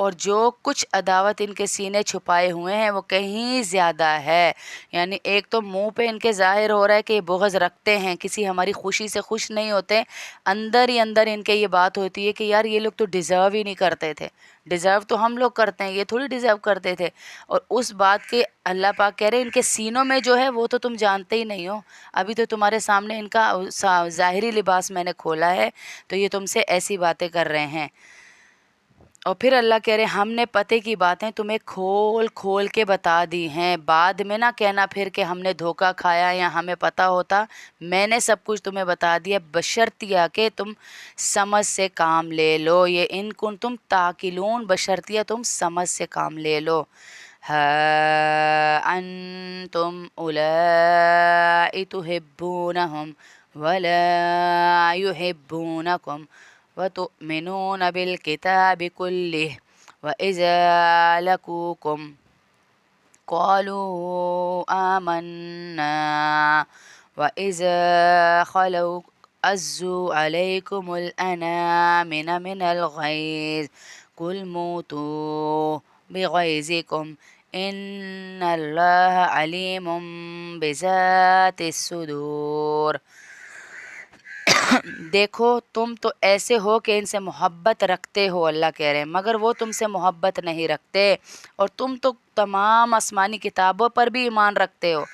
اور جو کچھ عداوت ان کے سینے چھپائے ہوئے ہیں وہ کہیں زیادہ ہے. یعنی ایک تو منہ پہ ان کے ظاہر ہو رہا ہے کہ یہ بغض رکھتے ہیں، کسی ہماری خوشی سے خوش نہیں ہوتے، اندر ہی اندر ان کے یہ بات ہوتی ہے کہ یار یہ لوگ تو ڈیزرو ہی نہیں کرتے تھے، ڈیزرو تو ہم لوگ کرتے ہیں، یہ تھوڑی ڈیزرو کرتے تھے. اور اس بات کے اللہ پاک کہہ رہے ہیں ان کے سینوں میں جو ہے وہ تو تم جانتے ہی نہیں ہو، ابھی تو تمہارے سامنے ان کا ظاہری لباس میں نے کھولا ہے، تو یہ تم سے ایسی باتیں کر رہے ہیں. اور پھر اللہ کہہ رہے ہم نے پتے کی باتیں تمہیں کھول کھول کے بتا دی ہیں، بعد میں نہ کہنا پھر کہ ہم نے دھوکہ کھایا یا ہمیں پتہ ہوتا. میں نے سب کچھ تمہیں بتا دیا، بشرطیہ کہ تم سمجھ سے کام لے لو. یہ ان کن تم تاکلون، بشرطیہ تم سمجھ سے کام لے لو. ہا انتم اولائی تحبونہم ولا يحبونكم وتؤمنون بالكتاب كله وإذا لقوكم قالوا آمنا وإذا خلوا عزوا عليكم الأنامل من الغيظ قل موتوا بغيظكم إن الله عليم بذات الصدور. دیکھو تم تو ایسے ہو کہ ان سے محبت رکھتے ہو، اللہ کہہ رہے ہیں، مگر وہ تم سے محبت نہیں رکھتے، اور تم تو تمام آسمانی کتابوں پر بھی ایمان رکھتے ہو.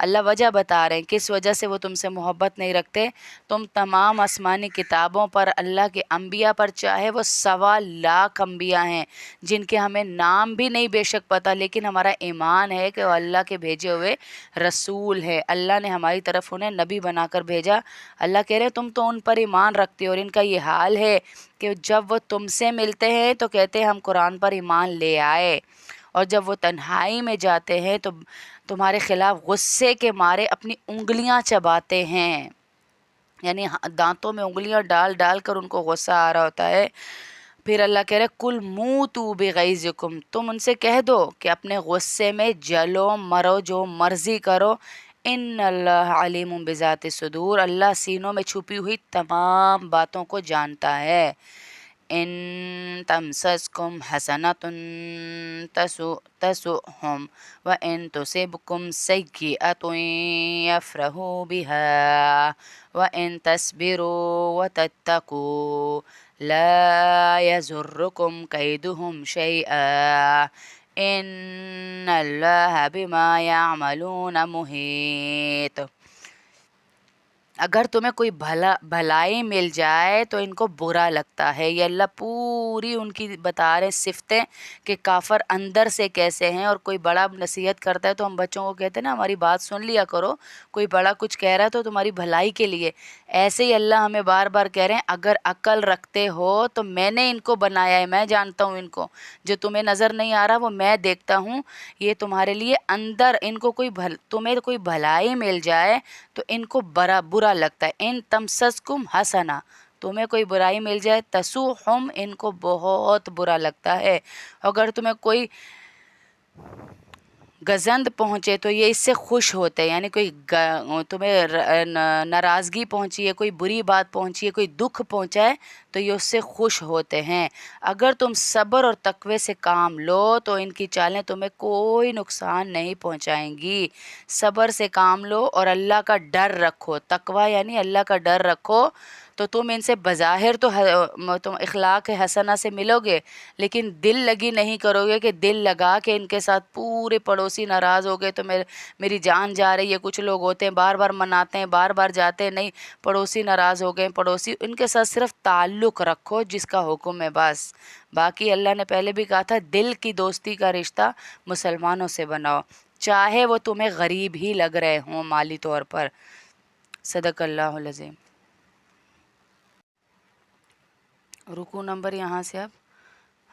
اللہ وجہ بتا رہے ہیں کس وجہ سے وہ تم سے محبت نہیں رکھتے. تم تمام آسمانی کتابوں پر، اللہ کے انبیاء پر، چاہے وہ 1.25 انبیاء ہیں جن کے ہمیں نام بھی نہیں بے شک پتہ، لیکن ہمارا ایمان ہے کہ وہ اللہ کے بھیجے ہوئے رسول ہے، اللہ نے ہماری طرف انہیں نبی بنا کر بھیجا. اللہ کہہ رہے تم تو ان پر ایمان رکھتے ہو، اور ان کا یہ حال ہے کہ جب وہ تم سے ملتے ہیں تو کہتے ہیں ہم قرآن پر ایمان لے آئے، اور جب وہ تنہائی میں جاتے ہیں تو تمہارے خلاف غصے کے مارے اپنی انگلیاں چباتے ہیں. یعنی دانتوں میں انگلیاں ڈال ڈال کر ان کو غصہ آ رہا ہوتا ہے. پھر اللہ کہہ رہے کل موتوا بغیظکم، تم ان سے کہہ دو کہ اپنے غصے میں جلو مرو، جو مرضی کرو. ان اللہ علیم بذات الصدور، اللہ سینوں میں چھپی ہوئی تمام باتوں کو جانتا ہے. ان تمسسکم حسنۃ تسؤہم وان تصبکم سیئۃ یفرحوا بها وان تصبروا وتتقوا لا یضرکم کیدہم شیئا ان اللہ بما یعملون محیط. اگر تمہیں کوئی بھلائی مل جائے تو ان کو برا لگتا ہے. یہ اللہ پوری ان کی بتا رہے صفتیں کہ کافر اندر سے کیسے ہیں. اور کوئی بڑا نصیحت کرتا ہے تو ہم بچوں کو کہتے ہیں نا ہماری بات سن لیا کرو، کوئی بڑا کچھ کہہ رہا ہے تو تمہاری بھلائی کے لیے. ایسے ہی اللہ ہمیں بار بار کہہ رہے ہیں اگر عقل رکھتے ہو تو میں نے ان کو بنایا ہے، میں جانتا ہوں ان کو، جو تمہیں نظر نہیں آ رہا وہ میں دیکھتا ہوں. یہ تمہارے لیے اندر ان کو تمہیں کوئی بھلائی مل جائے تو ان کو برا لگتا ہے. ان تمسسکم حسنہ، تمہیں کوئی برائی مل جائے، تسؤہم، ان کو بہت برا لگتا ہے. اگر تمہیں کوئی گزند پہنچے تو یہ اس سے خوش ہوتے ہیں. یعنی کوئی تمہیں ناراضگی پہنچی ہے، کوئی بری بات پہنچی ہے، کوئی دکھ پہنچا ہے تو یہ اس سے خوش ہوتے ہیں. اگر تم صبر اور تقوی سے کام لو تو ان کی چالیں تمہیں کوئی نقصان نہیں پہنچائیں گی. صبر سے کام لو اور اللہ کا ڈر رکھو. تقوی یعنی اللہ کا ڈر رکھو تو تم ان سے بظاہر تو تم اخلاق حسنہ سے ملو گے، لیکن دل لگی نہیں کرو گے کہ دل لگا کے ان کے ساتھ پورے پڑوسی ناراض ہو گئے تو میری جان جا رہی ہے. کچھ لوگ ہوتے ہیں بار بار مناتے ہیں، بار بار جاتے ہیں، نہیں پڑوسی ناراض ہو گئے، پڑوسی ان کے ساتھ صرف تعلق رکھو جس کا حکم ہے بس. باقی اللہ نے پہلے بھی کہا تھا دل کی دوستی کا رشتہ مسلمانوں سے بناؤ، چاہے وہ تمہیں غریب ہی لگ رہے ہوں مالی طور پر. صدق اللہ العظیم. رکو نمبر یہاں سے اب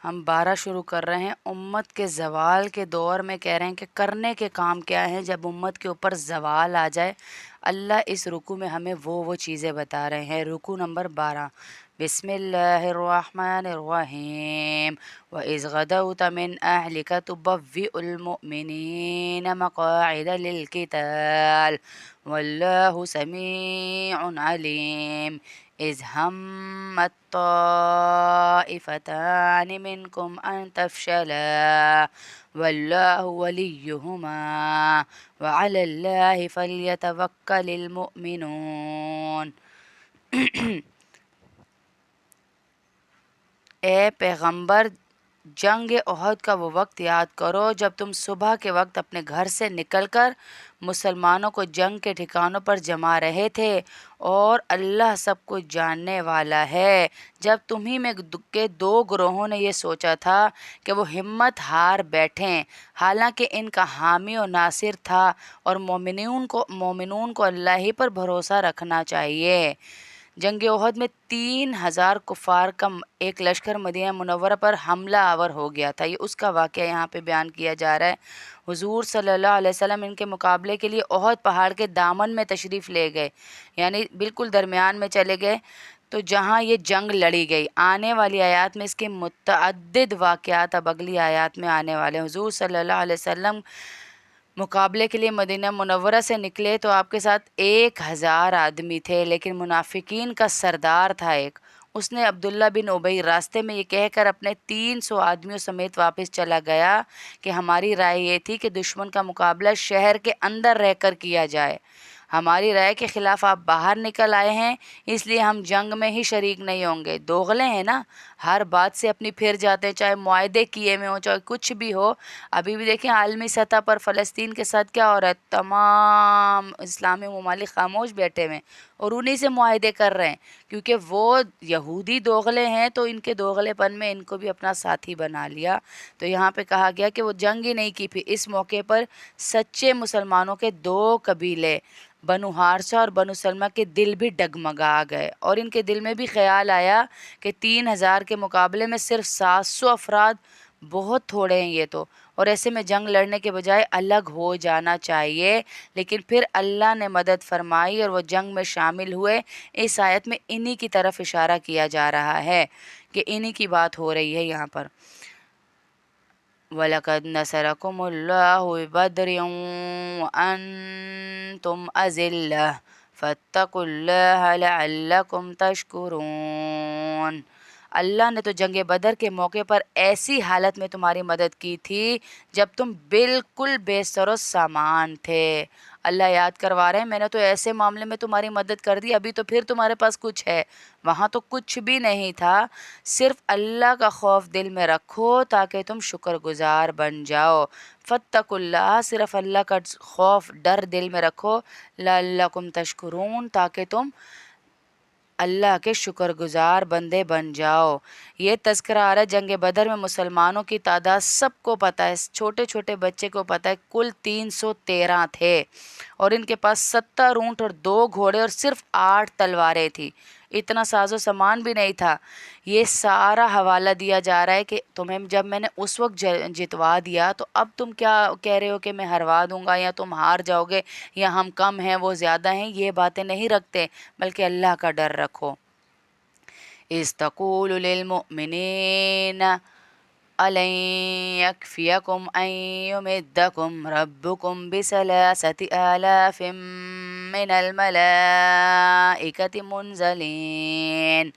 ہم 12 شروع کر رہے ہیں. امت کے زوال کے دور میں کہہ رہے ہیں کہ کرنے کے کام کیا ہیں جب امت کے اوپر زوال آ جائے. اللہ اس رکو میں ہمیں وہ چیزیں بتا رہے ہیں. رکو نمبر 12. بسم اللہ الرحمن الرحیم. وَإِذْ غَدَوْتَ مِنْ أَهْلِكَ تُبَوِّئُ الْمُؤْمِنِينَ مَقَاعِدَ لِلْقِتَالِ وَاللَّهُ سَمِيعٌ عَلِيمٌ. إذ همت طائفتان منكم أن تفشلا والله وليهما وعلى الله فليتوكل المؤمنون۔ اے پیغمبر، جنگ احد کا وہ وقت یاد کرو جب تم صبح کے وقت اپنے گھر سے نکل کر مسلمانوں کو جنگ کے ٹھکانوں پر جما رہے تھے، اور اللہ سب کچھ جاننے والا ہے۔ جب تمہیں میں کے دو گروہوں نے یہ سوچا تھا کہ وہ ہمت ہار بیٹھیں، حالانکہ ان کا حامی و ناصر تھا، اور مومنون کو اللہ ہی پر بھروسہ رکھنا چاہیے۔ جنگ احد میں 3000 کفار کا ایک لشکر مدینہ منورہ پر حملہ آور ہو گیا تھا۔ یہ اس کا واقعہ یہاں پہ بیان کیا جا رہا ہے۔ حضور صلی اللہ علیہ وسلم ان کے مقابلے کے لیے احد پہاڑ کے دامن میں تشریف لے گئے، یعنی بالکل درمیان میں چلے گئے، تو جہاں یہ جنگ لڑی گئی۔ آنے والی آیات میں اس کے متعدد واقعات اب اگلی آیات میں آنے والے ہیں۔ حضور صلی اللہ علیہ وسلم مقابلے کے لیے مدینہ منورہ سے نکلے تو آپ کے ساتھ 1000 آدمی تھے، لیکن منافقین کا سردار تھا ایک، اس نے عبداللہ بن ابی راستے میں یہ کہہ کر اپنے 300 آدمیوں سمیت واپس چلا گیا کہ ہماری رائے یہ تھی کہ دشمن کا مقابلہ شہر کے اندر رہ کر کیا جائے، ہماری رائے کے خلاف آپ باہر نکل آئے ہیں، اس لیے ہم جنگ میں ہی شریک نہیں ہوں گے۔ دوغلے ہیں نا، ہر بات سے اپنی پھر جاتے ہیں، چاہے معاہدے کیے میں ہوں، چاہے کچھ بھی ہو۔ ابھی بھی دیکھیں عالمی سطح پر فلسطین کے ساتھ کیا ہو رہا ہے، تمام اسلامی ممالک خاموش بیٹھے ہوئے ہیں اور انہی سے معاہدے کر رہے ہیں، کیونکہ وہ یہودی دوغلے ہیں تو ان کے دوغلے پن میں ان کو بھی اپنا ساتھی بنا لیا۔ تو یہاں پہ کہا گیا کہ وہ جنگ ہی نہیں کی۔ پھر اس موقع پر سچے مسلمانوں کے 2 قبیلے بنو حارثہ اور بنو سلمہ کے دل بھی ڈگمگا گئے، اور ان کے دل میں بھی خیال آیا کہ 3000 کے مقابلے میں صرف 700 افراد بہت تھوڑے ہیں یہ تو، اور ایسے میں جنگ لڑنے کے بجائے الگ ہو جانا چاہیے۔ لیکن پھر اللہ نے مدد فرمائی اور وہ جنگ میں شامل ہوئے۔ اس آیت میں انہی کی طرف اشارہ کیا جا رہا ہے کہ انہی کی بات ہو رہی ہے یہاں پر۔ وَلَقَدْ نَصَرَكُمُ اللَّهُ بِبَدْرٍ وَأَنْتُمْ أَذِلَّةٌ فَاتَّقُوا اللَّهَ لَعَلَّكُمْ تَشْكُرُونَ۔ اللہ نے تو جنگ بدر کے موقع پر ایسی حالت میں تمہاری مدد کی تھی جب تم بالکل بے سر و سامان تھے۔ اللہ یاد کروا رہے ہیں، میں نے تو ایسے معاملے میں تمہاری مدد کر دی، ابھی تو پھر تمہارے پاس کچھ ہے، وہاں تو کچھ بھی نہیں تھا۔ صرف اللہ کا خوف دل میں رکھو تاکہ تم شکر گزار بن جاؤ۔ فاتقوا اللہ، صرف اللہ کا خوف ڈر دل میں رکھو، لعلکم تشکرون، تاکہ تم اللہ کے شکر گزار بندے بن جاؤ۔ یہ تذکرہ آ رہا ہے جنگ بدر میں مسلمانوں کی تعداد سب کو پتہ ہے، چھوٹے چھوٹے بچے کو پتہ ہے، کل 313 تھے، اور ان کے پاس 70 اونٹ اور 2 گھوڑے اور صرف 8 تلواریں تھی، اتنا ساز و سامان بھی نہیں تھا۔ یہ سارا حوالہ دیا جا رہا ہے کہ تمہیں جب میں نے اس وقت جتوا دیا تو اب تم کیا کہہ رہے ہو کہ میں ہروا دوں گا یا تم ہار جاؤ گے یا ہم کم ہیں وہ زیادہ ہیں، یہ باتیں نہیں رکھتے، بلکہ اللہ کا ڈر رکھو۔ اِذْ تَقُولُ لِلْمُؤْمِنِينَ أَلَنْ يَكْفِيَكُمْ أَنْ يُمِدَّكُمْ رَبُّكُمْ ب3,000 مِّنَ الْمَلَائِكَةِ مُنْزَلِينَ۔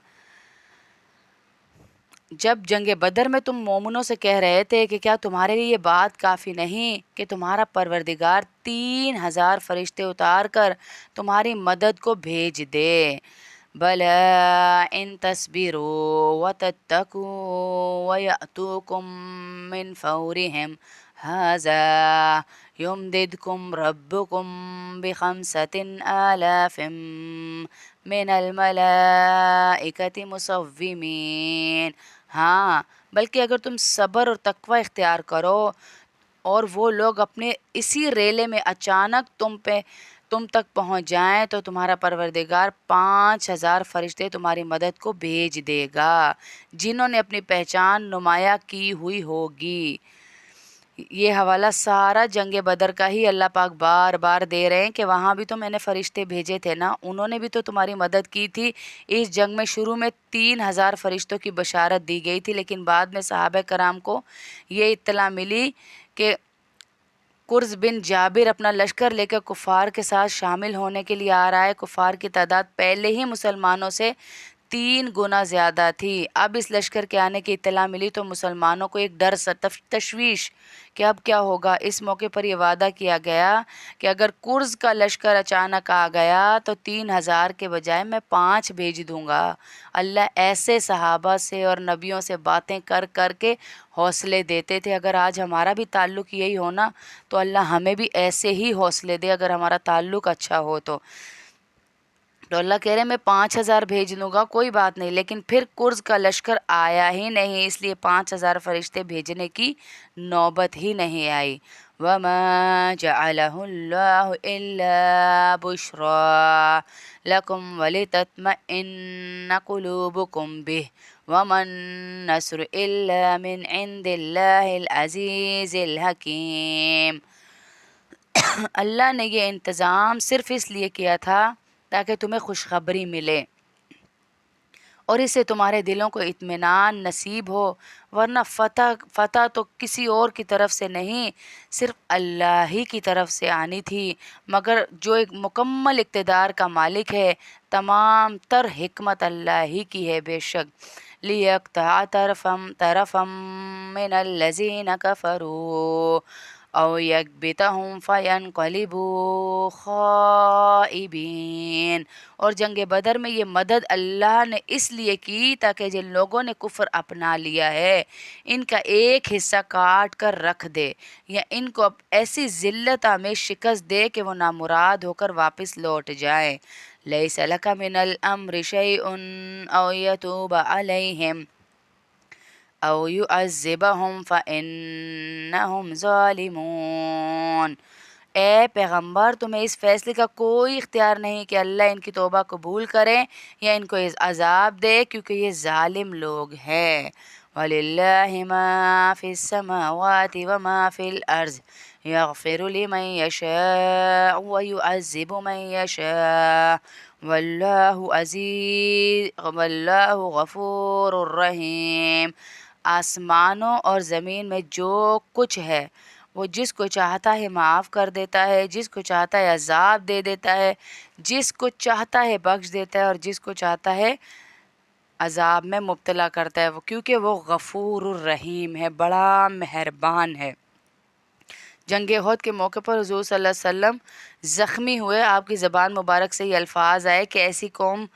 جب جنگ بدر میں تم مومنوں سے کہہ رہے تھے کہ کیا تمہارے لیے یہ بات کافی نہیں کہ تمہارا پروردگار 3000 فرشتے اتار کر تمہاری مدد کو بھیج دے۔ بَلَىٰ إِن تَصْبِرُوا وَتَتَّقُوا وَيَأْتُوكُم مِّن فَوْرِهِمْ هَٰذَا يُمْدِدْكُمْ رَبُّكُم ب5,000 مِّنَ الْمَلَائِكَةِ مُصَوِّمِينَ۔ ہاں، بلکہ اگر تم صبر اور تقوی اختیار کرو اور وہ لوگ اپنے اسی ریلے میں اچانک تم تک پہنچ جائیں تو تمہارا پروردگار 5000 فرشتے تمہاری مدد کو بھیج دے گا جنہوں نے اپنی پہچان نمایاں کی ہوئی ہوگی۔ یہ حوالہ سارا جنگ بدر کا ہی اللہ پاک بار بار دے رہے ہیں کہ وہاں بھی تو میں نے فرشتے بھیجے تھے نا، انہوں نے بھی تو تمہاری مدد کی تھی۔ اس جنگ میں شروع میں 3000 فرشتوں کی بشارت دی گئی تھی، لیکن بعد میں صحابہ کرام کو یہ اطلاع ملی کہ قرز بن جابر اپنا لشکر لے کر کفار کے ساتھ شامل ہونے کے لیے آ رہا ہے۔ کفار کی تعداد پہلے ہی مسلمانوں سے 3 گنا زیادہ تھی۔ اب اس لشکر کے آنے کی اطلاع ملی تو مسلمانوں کو ایک ڈر تشویش کہ اب کیا ہوگا۔ اس موقع پر یہ وعدہ کیا گیا کہ اگر قرز کا لشکر اچانک آ گیا تو 3000 کے بجائے میں 5 بھیج دوں گا۔ اللہ ایسے صحابہ سے اور نبیوں سے باتیں کر کر کے حوصلے دیتے تھے۔ اگر آج ہمارا بھی تعلق یہی ہونا تو اللہ ہمیں بھی ایسے ہی حوصلے دے، اگر ہمارا تعلق اچھا ہو تو اللہ کہہ رہے ہیں میں 5000 بھیج دوں گا، کوئی بات نہیں، لیکن پھر قرز کا لشکر آیا ہی نہیں، اس لیے 5000 فرشتے بھیجنے کی نوبت ہی نہیں آئی۔ وَمَا جَعَلَهُ اللَّهُ إِلَّا بُشْرَىٰ لَكُمْ وَلِتَطْمَئِنَّ قُلُوبُكُمْ بِهِ وَمَا النَّصْرُ إِلَّا مِنْ عِنْدِ اللَّهِ الْعَزِيزِ الْحَكِيمِ۔ اللہ نے یہ انتظام صرف اس لیے کیا تھا تاکہ تمہیں خوشخبری ملے اور اس سے تمہارے دلوں کو اطمینان نصیب ہو، ورنہ فتح تو کسی اور کی طرف سے نہیں، صرف اللہ ہی کی طرف سے آنی تھی، مگر جو ایک مکمل اقتدار کا مالک ہے، تمام تر حکمت اللہ ہی کی ہے۔ بے شک لِيَقْطَعَ طَرَفًا مِّنَ الَّذِينَ كَفَرُوا أَوْ يَكْبِتَهُمْ فَيَنْقَلِبُوا خَائِبِينَ۔ اور جنگ بدر میں یہ مدد اللہ نے اس لیے کی تاکہ جن لوگوں نے کفر اپنا لیا ہے ان کا ایک حصہ کاٹ کر رکھ دے یا ان کو ایسی ذلت میں شکست دے کہ وہ نامراد ہو کر واپس لوٹ جائیں۔ لَيْسَ لَكَ مِنَ الْأَمْرِ شَيْءٌ أَوْ يَتُوبَ عَلَيْهِمْ أَوْ يُعَذِّبَهُمْ فَإِنَّهُمْ ظَالِمُونَ۔ اے پیغمبر تمہیں اس فیصلے کا کوئی اختیار نہیں کہ اللہ ان کی توبہ قبول کرے یا ان کو عذاب دے، کیونکہ یہ ظالم لوگ ہیں۔ وَلِلَّهِ مَا فِي السَّمَاوَاتِ وَمَا فِي الْأَرْضِ يَغْفِرُ لِمَن يَشَاءُ وَيُعَذِّبُ مَن يَشَاءُ وَاللَّهُ غَفُورٌ رَحِيمٌ۔ آسمانوں اور زمین میں جو کچھ ہے وہ جس کو چاہتا ہے معاف کر دیتا ہے، جس کو چاہتا ہے عذاب دے دیتا ہے، جس کو چاہتا ہے بخش دیتا ہے اور جس کو چاہتا ہے عذاب میں مبتلا کرتا ہے، وہ کیونکہ وہ غفور الرحیم ہے، بڑا مہربان ہے۔ جنگ احد کے موقع پر حضور صلی اللہ علیہ وسلم زخمی ہوئے، آپ کی زبان مبارک سے یہ الفاظ آئے کہ ایسی قوم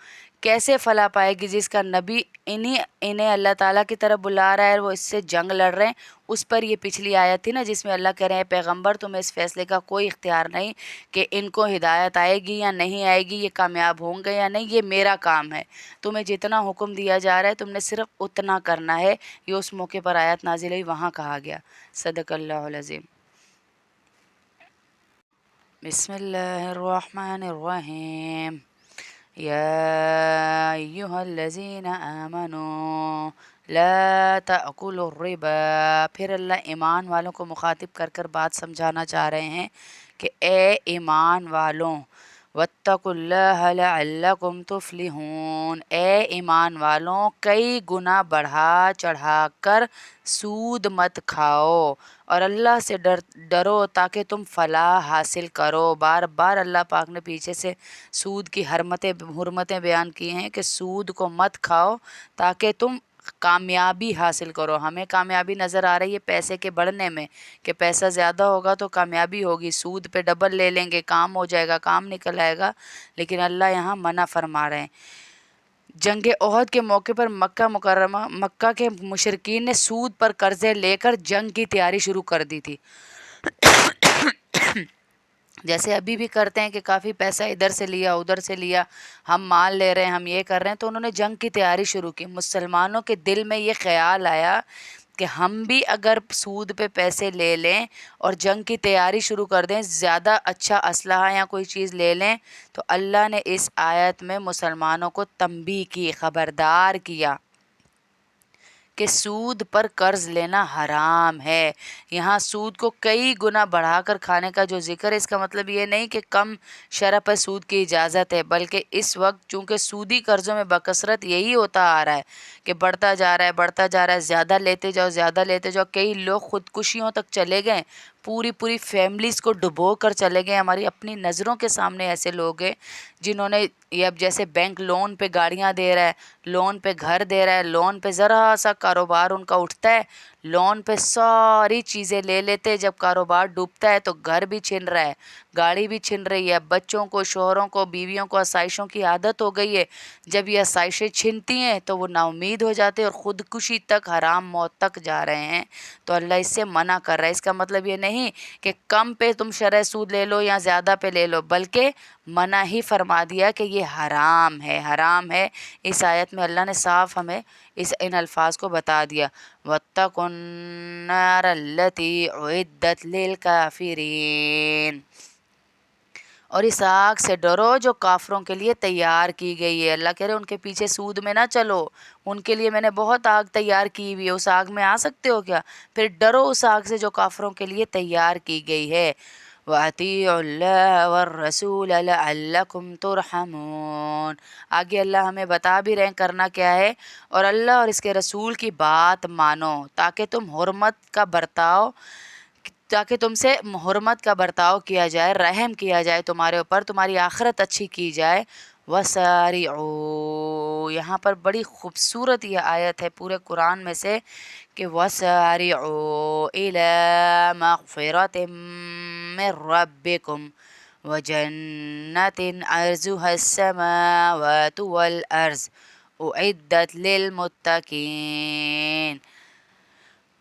کیسے فلاح پائے گی جس کا نبی انہیں اللہ تعالیٰ کی طرف بلا رہا ہے اور وہ اس سے جنگ لڑ رہے ہیں۔ اس پر یہ پچھلی آیت تھی نا جس میں اللہ کہہ رہے ہیں پیغمبر تمہیں اس فیصلے کا کوئی اختیار نہیں کہ ان کو ہدایت آئے گی یا نہیں آئے گی، یہ کامیاب ہوں گے یا نہیں، یہ میرا کام ہے، تمہیں جتنا حکم دیا جا رہا ہے تم نے صرف اتنا کرنا ہے۔ یہ اس موقع پر آیت نازل ہوئی، وہاں کہا گیا۔ صدق اللہ العظیم۔ بسم اللہ الرحمن الرحیم۔ یا ایہا الذین آمنوا لا تأکلوا الربا۔ پھر اللہ ایمان والوں کو مخاطب کر کر بات سمجھانا چاہ رہے ہیں کہ اے ایمان والوں، واتقوا اللہ لعلکم تفلحون، اے ایمان والوں کئی گنا بڑھا چڑھا کر سود مت کھاؤ اور اللہ سے ڈرو تاکہ تم فلاح حاصل کرو۔ بار بار اللہ پاک نے پیچھے سے سود کی حرمتیں بیان کی ہیں کہ سود کو مت کھاؤ تاکہ تم کامیابی حاصل کرو۔ ہمیں کامیابی نظر آ رہی ہے پیسے کے بڑھنے میں کہ پیسہ زیادہ ہوگا تو کامیابی ہوگی، سود پہ ڈبل لے لیں گے، کام ہو جائے گا، کام نکل آئے گا، لیکن اللہ یہاں منع فرما رہے ہیں۔ جنگ احد کے موقع پر مکہ کے مشرکین نے سود پر قرضے لے کر جنگ کی تیاری شروع کر دی تھی، جیسے ابھی بھی کرتے ہیں کہ کافی پیسہ ادھر سے لیا ادھر سے لیا، ہم مال لے رہے ہیں، ہم یہ کر رہے ہیں، تو انہوں نے جنگ کی تیاری شروع کی۔ مسلمانوں کے دل میں یہ خیال آیا کہ ہم بھی اگر سود پہ پیسے لے لیں اور جنگ کی تیاری شروع کر دیں، زیادہ اچھا اسلحہ یا کوئی چیز لے لیں، تو اللہ نے اس آیت میں مسلمانوں کو تنبیہ کی، خبردار کیا کہ سود پر قرض لینا حرام ہے۔ یہاں سود کو کئی گنا بڑھا کر کھانے کا جو ذکر ہے، اس کا مطلب یہ نہیں کہ کم شرح پر سود کی اجازت ہے، بلکہ اس وقت چونکہ سودی قرضوں میں بکثرت یہی ہوتا آ رہا ہے کہ بڑھتا جا رہا ہے، زیادہ لیتے جاؤ، کئی لوگ خودکشیوں تک چلے گئے پوری پوری فیملیز کو ڈبو کر چلے گئے. ہماری اپنی نظروں کے سامنے ایسے لوگ ہیں جنہوں نے یہ اب جیسے بینک لون پہ گاڑیاں دے رہا ہے, لون پہ گھر دے رہا ہے, لون پہ ذرا سا کاروبار ان کا اٹھتا ہے, لون پہ ساری چیزیں لے لیتے, جب کاروبار ڈوبتا ہے تو گھر بھی چھن رہا ہے, گاڑی بھی چھن رہی ہے, بچوں کو, شوہروں کو, بیویوں کو آسائشوں کی عادت ہو گئی ہے. جب یہ آسائشیں چھنتی ہیں تو وہ نا امید ہو جاتے ہیں اور خودکشی تک, حرام موت تک جا رہے ہیں. تو اللہ اس سے منع کر رہا ہے. اس کا مطلب یہ نہیں کہ کم پہ تم شرع سود لے لو یا زیادہ پہ لے لو, بلکہ منع ہی فرما دیا کہ یہ حرام ہے, حرام ہے. اس آیت میں اللہ نے صاف ہمیں ان الفاظ کو بتا دیا. وَاتَّقُوا النَّارَ الَّتِي أُعِدَّتْ لِلْكَافِرِينَ, اور اس آگ سے ڈرو جو کافروں کے لیے تیار کی گئی ہے. اللہ کہہ رہے ان کے پیچھے سود میں نہ چلو, ان کے لیے میں نے بہت آگ تیار کی ہوئی ہے, اس آگ میں آ سکتے ہو کیا؟ پھر ڈرو اس آگ سے جو کافروں کے لیے تیار کی گئی ہے. وَأَطِيعُوا اللَّهَ وَالرَّسُولَ لَعَلَّكُمْ تُرْحَمُونَ. آگے اللہ ہمیں بتا بھی رہے ہیں کرنا کیا ہے, اور اللہ اور اس کے رسول کی بات مانو تاکہ تم سے حرمت کا برتاؤ کیا جائے, رحم کیا جائے تمہارے اوپر, تمہاری آخرت اچھی کی جائے. وَسَارِعُوا, یہاں پر بڑی خوبصورت یہ آیت ہے پورے قرآن میں سے کہ وَسَارِعُوا إِلَى مَغْفِرَةٍ مِّن رَبِّكُمْ وَجَنَّةٍ عَرْضُهَا السَّمَاوَاتُ وَالْأَرْضُ أُعِدَّتْ لِلْمُتَّقِينَ,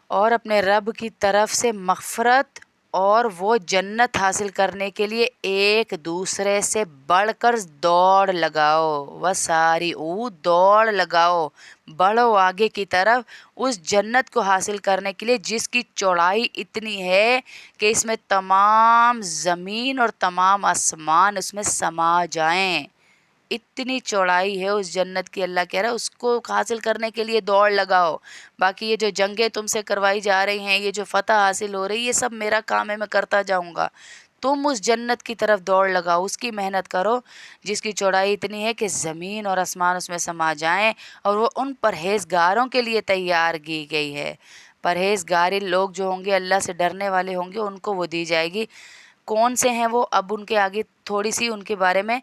اور اپنے رب کی طرف سے مغفرت اور وہ جنت حاصل کرنے کے لیے ایک دوسرے سے بڑھ کر دوڑ لگاؤ. وَسَارِعُوا, دوڑ لگاؤ, بڑھو آگے کی طرف اس جنت کو حاصل کرنے کے لیے جس کی چوڑائی اتنی ہے کہ اس میں تمام زمین اور تمام آسمان اس میں سما جائیں. اتنی چوڑائی ہے اس جنت کی. اللہ کہہ رہا ہے اس کو حاصل کرنے کے لیے دوڑ لگاؤ. باقی یہ جو جنگیں تم سے کروائی جا رہی ہیں, یہ جو فتح حاصل ہو رہی ہے, یہ سب میرا کام ہے, میں کرتا جاؤں گا. تم اس جنت کی طرف دوڑ لگاؤ, اس کی محنت کرو جس کی چوڑائی اتنی ہے کہ زمین اور آسمان اس میں سما جائیں, اور وہ ان پرہیزگاروں کے لیے تیار کی گئی ہے. پرہیزگار لوگ جو ہوں گے, اللہ سے ڈرنے والے ہوں گے, ان کو وہ دی جائے گی. کون سے ہیں وہ؟ اب ان کے آگے تھوڑی سی ان کے بارے میں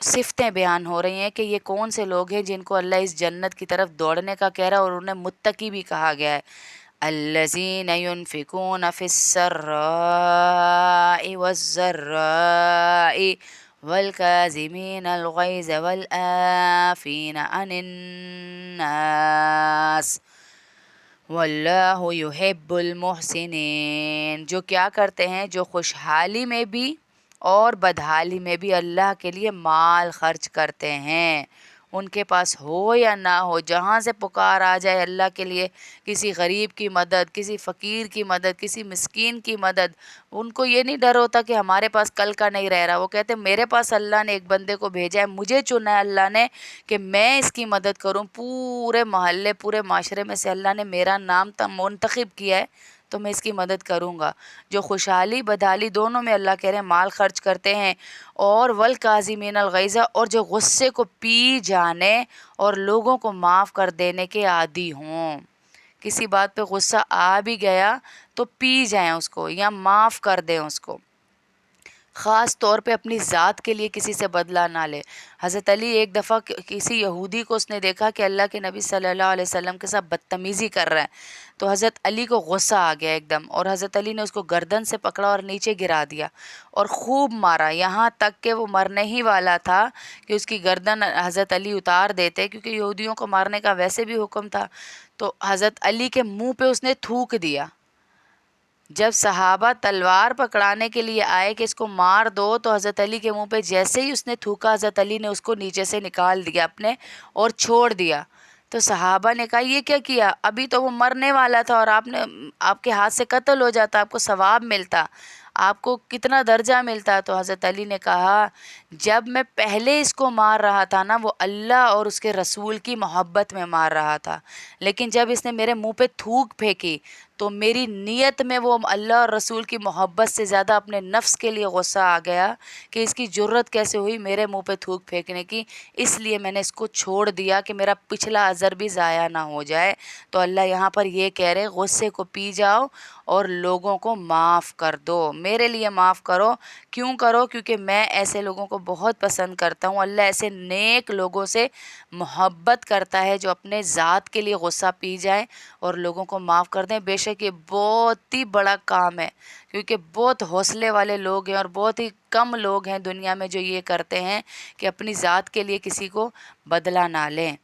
صفتیں بیان ہو رہی ہیں کہ یہ کون سے لوگ ہیں جن کو اللہ اس جنت کی طرف دوڑنے کا کہہ رہا ہے, اور انہیں متقی بھی کہا گیا ہے. الذین ينفقون فی السراء والضراء والکاظمین الغیظ والعافین عن الناس واللہ یحب المحسنین, جو کیا کرتے ہیں, جو خوشحالی میں بھی اور بدحالی میں بھی اللہ کے لیے مال خرچ کرتے ہیں. ان کے پاس ہو یا نہ ہو, جہاں سے پکار آ جائے اللہ کے لیے, کسی غریب کی مدد, کسی فقیر کی مدد, کسی مسکین کی مدد, ان کو یہ نہیں ڈر ہوتا کہ ہمارے پاس کل کا نہیں رہ رہا. وہ کہتے ہیں میرے پاس اللہ نے ایک بندے کو بھیجا ہے, مجھے چنا ہے اللہ نے کہ میں اس کی مدد کروں. پورے محلے, پورے معاشرے میں سے اللہ نے میرا نام منتخب کیا ہے, تو میں اس کی مدد کروں گا. جو خوشحالی بدحالی دونوں میں اللہ کہہ رہے ہیں مال خرچ کرتے ہیں. اور والکاظمین الغیظ, اور جو غصے کو پی جانے اور لوگوں کو معاف کر دینے کے عادی ہوں. کسی بات پہ غصہ آ بھی گیا تو پی جائیں اس کو یا معاف کر دیں اس کو. خاص طور پہ اپنی ذات کے لیے کسی سے بدلہ نہ لے. حضرت علی ایک دفعہ کسی یہودی کو اس نے دیکھا کہ اللہ کے نبی صلی اللہ علیہ وسلم کے ساتھ بدتمیزی کر رہا ہے, تو حضرت علی کو غصہ آ گیا ایک دم, اور حضرت علی نے اس کو گردن سے پکڑا اور نیچے گرا دیا اور خوب مارا, یہاں تک کہ وہ مرنے ہی والا تھا کہ اس کی گردن حضرت علی اتار دیتے, کیونکہ یہودیوں کو مارنے کا ویسے بھی حکم تھا. تو حضرت علی کے منہ پہ اس نے تھوک دیا. جب صحابہ تلوار پکڑانے کے لیے آئے کہ اس کو مار دو, تو حضرت علی کے منہ پہ جیسے ہی اس نے تھوکا, حضرت علی نے اس کو نیچے سے نکال دیا اپنے اور چھوڑ دیا. تو صحابہ نے کہا یہ کیا کیا, ابھی تو وہ مرنے والا تھا اور آپ کے ہاتھ سے قتل ہو جاتا, آپ کو ثواب ملتا, آپ کو کتنا درجہ ملتا. تو حضرت علی نے کہا جب میں پہلے اس کو مار رہا تھا نا, وہ اللہ اور اس کے رسول کی محبت میں مار رہا تھا, لیکن جب اس نے میرے منہ پہ تھوک پھینکی تو میری نیت میں وہ اللہ اور رسول کی محبت سے زیادہ اپنے نفس کے لیے غصہ آ گیا کہ اس کی جرت کیسے ہوئی میرے منہ پہ تھوک پھینکنے کی, اس لیے میں نے اس کو چھوڑ دیا کہ میرا پچھلا اجر بھی ضائع نہ ہو جائے. تو اللہ یہاں پر یہ کہہ رہے غصے کو پی جاؤ اور لوگوں کو معاف کر دو، میرے لیے معاف کرو۔ کیوں کرو؟ کیونکہ میں ایسے لوگوں کو بہت پسند کرتا ہوں۔ اللہ ایسے نیک لوگوں سے محبت کرتا ہے جو اپنے ذات کے لیے غصہ پی جائیں اور لوگوں کو معاف کر دیں۔ بے شک یہ بہت ہی بڑا کام ہے، کیونکہ بہت حوصلے والے لوگ ہیں اور بہت ہی کم لوگ ہیں دنیا میں جو یہ کرتے ہیں کہ اپنی ذات کے لیے کسی کو بدلہ نہ لیں۔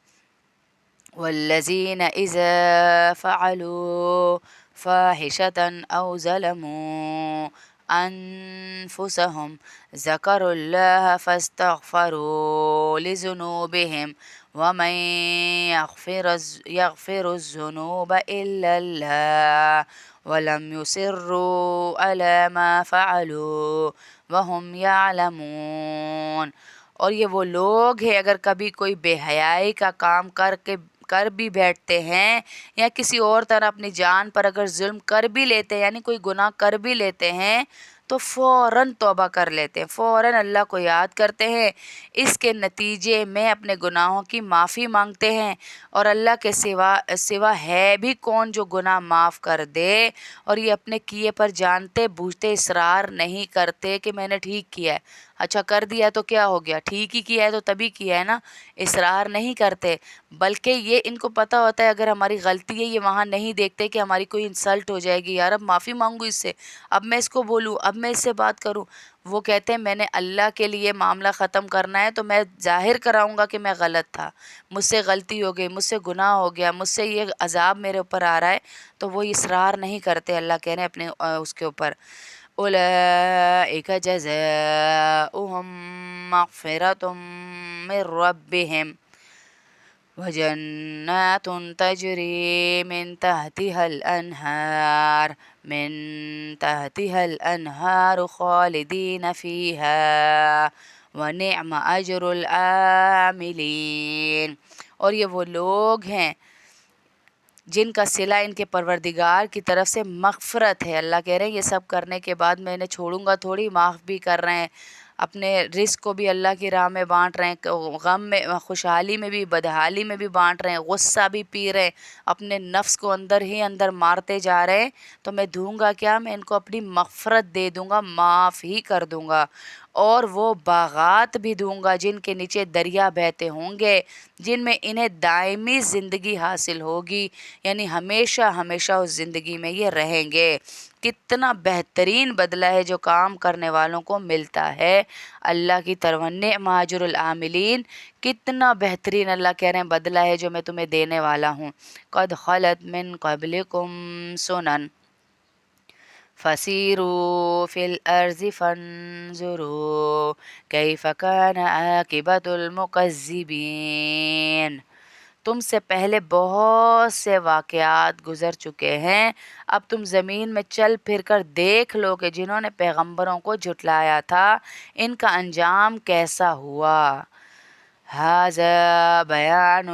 والذین اذا فعلوا فاحشة او ظلموا انفسهم ذکروا اللہ فاستغفروا لذنوبهم ومن یغفر الذنوب الا اللہ ولم يصروا على ما فعلوا وهم يعلمون۔ اور یہ وہ لوگ ہیں اگر کبھی کوئی بے حیائی کا کام کر بھی بیٹھتے ہیں یا کسی اور طرح اپنی جان پر اگر ظلم کر بھی لیتے ہیں، یعنی کوئی گناہ کر بھی لیتے ہیں، تو فوراً توبہ کر لیتے ہیں، فوراً اللہ کو یاد کرتے ہیں، اس کے نتیجے میں اپنے گناہوں کی معافی مانگتے ہیں، اور اللہ کے سوا ہے بھی کون جو گناہ معاف کر دے، اور یہ اپنے کیے پر جانتے بوجھتے اصرار نہیں کرتے کہ میں نے ٹھیک کیا ہے۔ اچھا کر دیا تو کیا ہو گیا، ٹھیک ہی کیا ہے تو تبھی کیا ہے نا، اصرار نہیں کرتے، بلکہ یہ ان کو پتہ ہوتا ہے اگر ہماری غلطی ہے، یہ وہاں نہیں دیکھتے کہ ہماری کوئی انسلٹ ہو جائے گی، یار اب معافی مانگوں اس سے، اب میں اس کو بولوں، اب میں اس سے بات کروں۔ وہ کہتے ہیں میں نے اللہ کے لیے معاملہ ختم کرنا ہے تو میں ظاہر کراؤں گا کہ میں غلط تھا، مجھ سے غلطی ہو گئی، مجھ سے گناہ ہو گیا، مجھ سے یہ عذاب میرے اوپر آ رہا ہے، تو وہ اصرار نہیں کرتے، اللہ کہہ رہے ہیں اپنے اس کے اوپر اولئک جزاؤہم مغفرۃ من ربہم وجنات تجری من تحتها الانہار خالدین فیہا ونعم اجر العاملین۔ اور یہ وہ لوگ ہیں جن کا صلہ ان کے پروردگار کی طرف سے مغفرت ہے۔ اللہ کہہ رہے ہیں یہ سب کرنے کے بعد میں انہیں چھوڑوں گا تھوڑی، معاف بھی کر رہے ہیں، اپنے رزق کو بھی اللہ کی راہ میں بانٹ رہے ہیں، غم میں خوشحالی میں بھی بدحالی میں بھی بانٹ رہے ہیں، غصہ بھی پی رہے ہیں، اپنے نفس کو اندر ہی اندر مارتے جا رہے ہیں، تو میں دوں گا کیا، میں ان کو اپنی مغفرت دے دوں گا، معاف ہی کر دوں گا، اور وہ باغات بھی دوں گا جن کے نیچے دریا بہتے ہوں گے، جن میں انہیں دائمی زندگی حاصل ہوگی، یعنی ہمیشہ ہمیشہ اس زندگی میں یہ رہیں گے۔ کتنا بہترین بدلہ ہے جو کام کرنے والوں کو ملتا ہے اللہ کی طرف، نعم اجر العاملین، کتنا بہترین اللہ کہہ رہے ہیں بدلہ ہے جو میں تمہیں دینے والا ہوں۔ قد خلت من قبلکم سنن فسیروا فی الارض فانظروا کیف کان عاقبۃ المکذبین۔ تم سے پہلے بہت سے واقعات گزر چکے ہیں، اب تم زمین میں چل پھر کر دیکھ لو کہ جنہوں نے پیغمبروں کو جھٹلایا تھا ان کا انجام کیسا ہوا۔ ھذا بیان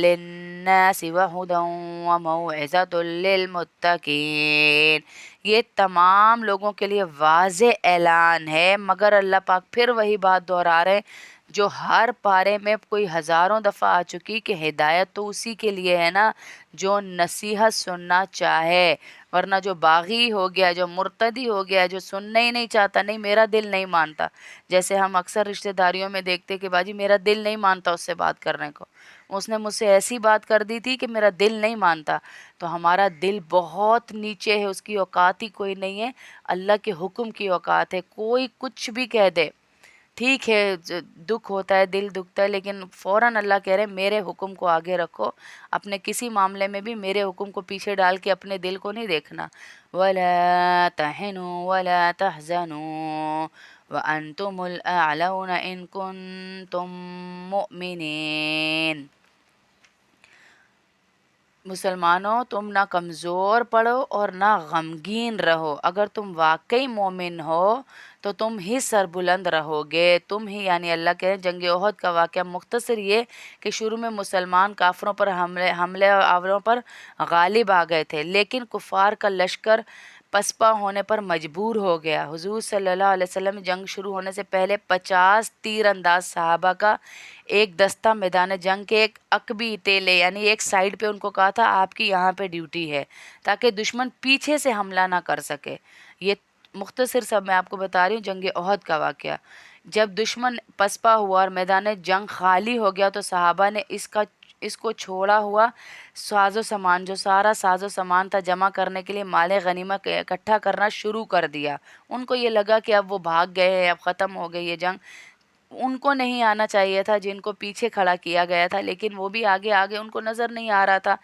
للناس وہدی وموعظۃ للمتقین۔ یہ تمام لوگوں کے لیے واضح اعلان ہے، مگر اللہ پاک پھر وہی بات دہرا رہے ہیں جو ہر پارے میں کوئی ہزاروں دفعہ آ چکی کہ ہدایت تو اسی کے لیے ہے نا جو نصیحت سننا چاہے، ورنہ جو باغی ہو گیا، جو مرتدی ہو گیا، جو سننا ہی نہیں چاہتا، نہیں میرا دل نہیں مانتا، جیسے ہم اکثر رشتہ داریوں میں دیکھتے کہ باجی میرا دل نہیں مانتا اس سے بات کرنے کو، اس نے مجھ سے ایسی بات کر دی تھی کہ میرا دل نہیں مانتا، تو ہمارا دل بہت نیچے ہے، اس کی اوقات ہی کوئی نہیں ہے، اللہ کے حکم کی اوقات ہے، کوئی کچھ بھی کہہ دے ٹھیک ہے، دکھ ہوتا ہے، دل دکھتا ہے، لیکن فوراً اللہ کہہ رہے ہیں میرے حکم کو آگے رکھو، اپنے کسی معاملے میں بھی میرے حکم کو پیچھے ڈال کے اپنے دل کو نہیں دیکھنا۔ وَلَا تَهِنُوا وَلَا تَحْزَنُوا وَأَنْتُمُ الْأَعْلَوْنَ إِن كُنتُم مُؤْمِنِينَ۔ مسلمانوں تم نہ کمزور پڑو اور نہ غمگین رہو، اگر تم واقعی مومن ہو تو تم ہی سربلند رہو گے، تم ہی، یعنی اللہ کے جنگ احد کا واقعہ مختصر یہ کہ شروع میں مسلمان کافروں پر حملے آوروں پر غالب آ گئے تھے، لیکن کفار کا لشکر پسپا ہونے پر مجبور ہو گیا۔ حضور صلی اللہ علیہ وسلم جنگ شروع ہونے سے پہلے 50 تیر انداز صحابہ کا ایک دستہ میدان جنگ کے ایک عقبی تیلے یعنی ایک سائیڈ پہ ان کو کہا تھا آپ کی یہاں پہ ڈیوٹی ہے، تاکہ دشمن پیچھے سے حملہ نہ کر سکے۔ یہ مختصر سب میں آپ کو بتا رہی ہوں جنگ احد کا واقعہ۔ جب دشمن پسپا ہوا اور میدان جنگ خالی ہو گیا تو صحابہ نے اس کو چھوڑا ہوا ساز و سامان، جو سارا ساز و سامان تھا، جمع کرنے کے لیے مال غنیمت اکٹھا کرنا شروع کر دیا۔ ان کو یہ لگا کہ اب وہ بھاگ گئے ہیں، اب ختم ہو گئی یہ جنگ۔ ان کو نہیں آنا چاہیے تھا جن کو پیچھے کھڑا کیا گیا تھا، لیکن وہ بھی آگے آگے ان کو نظر نہیں آ رہا تھا۔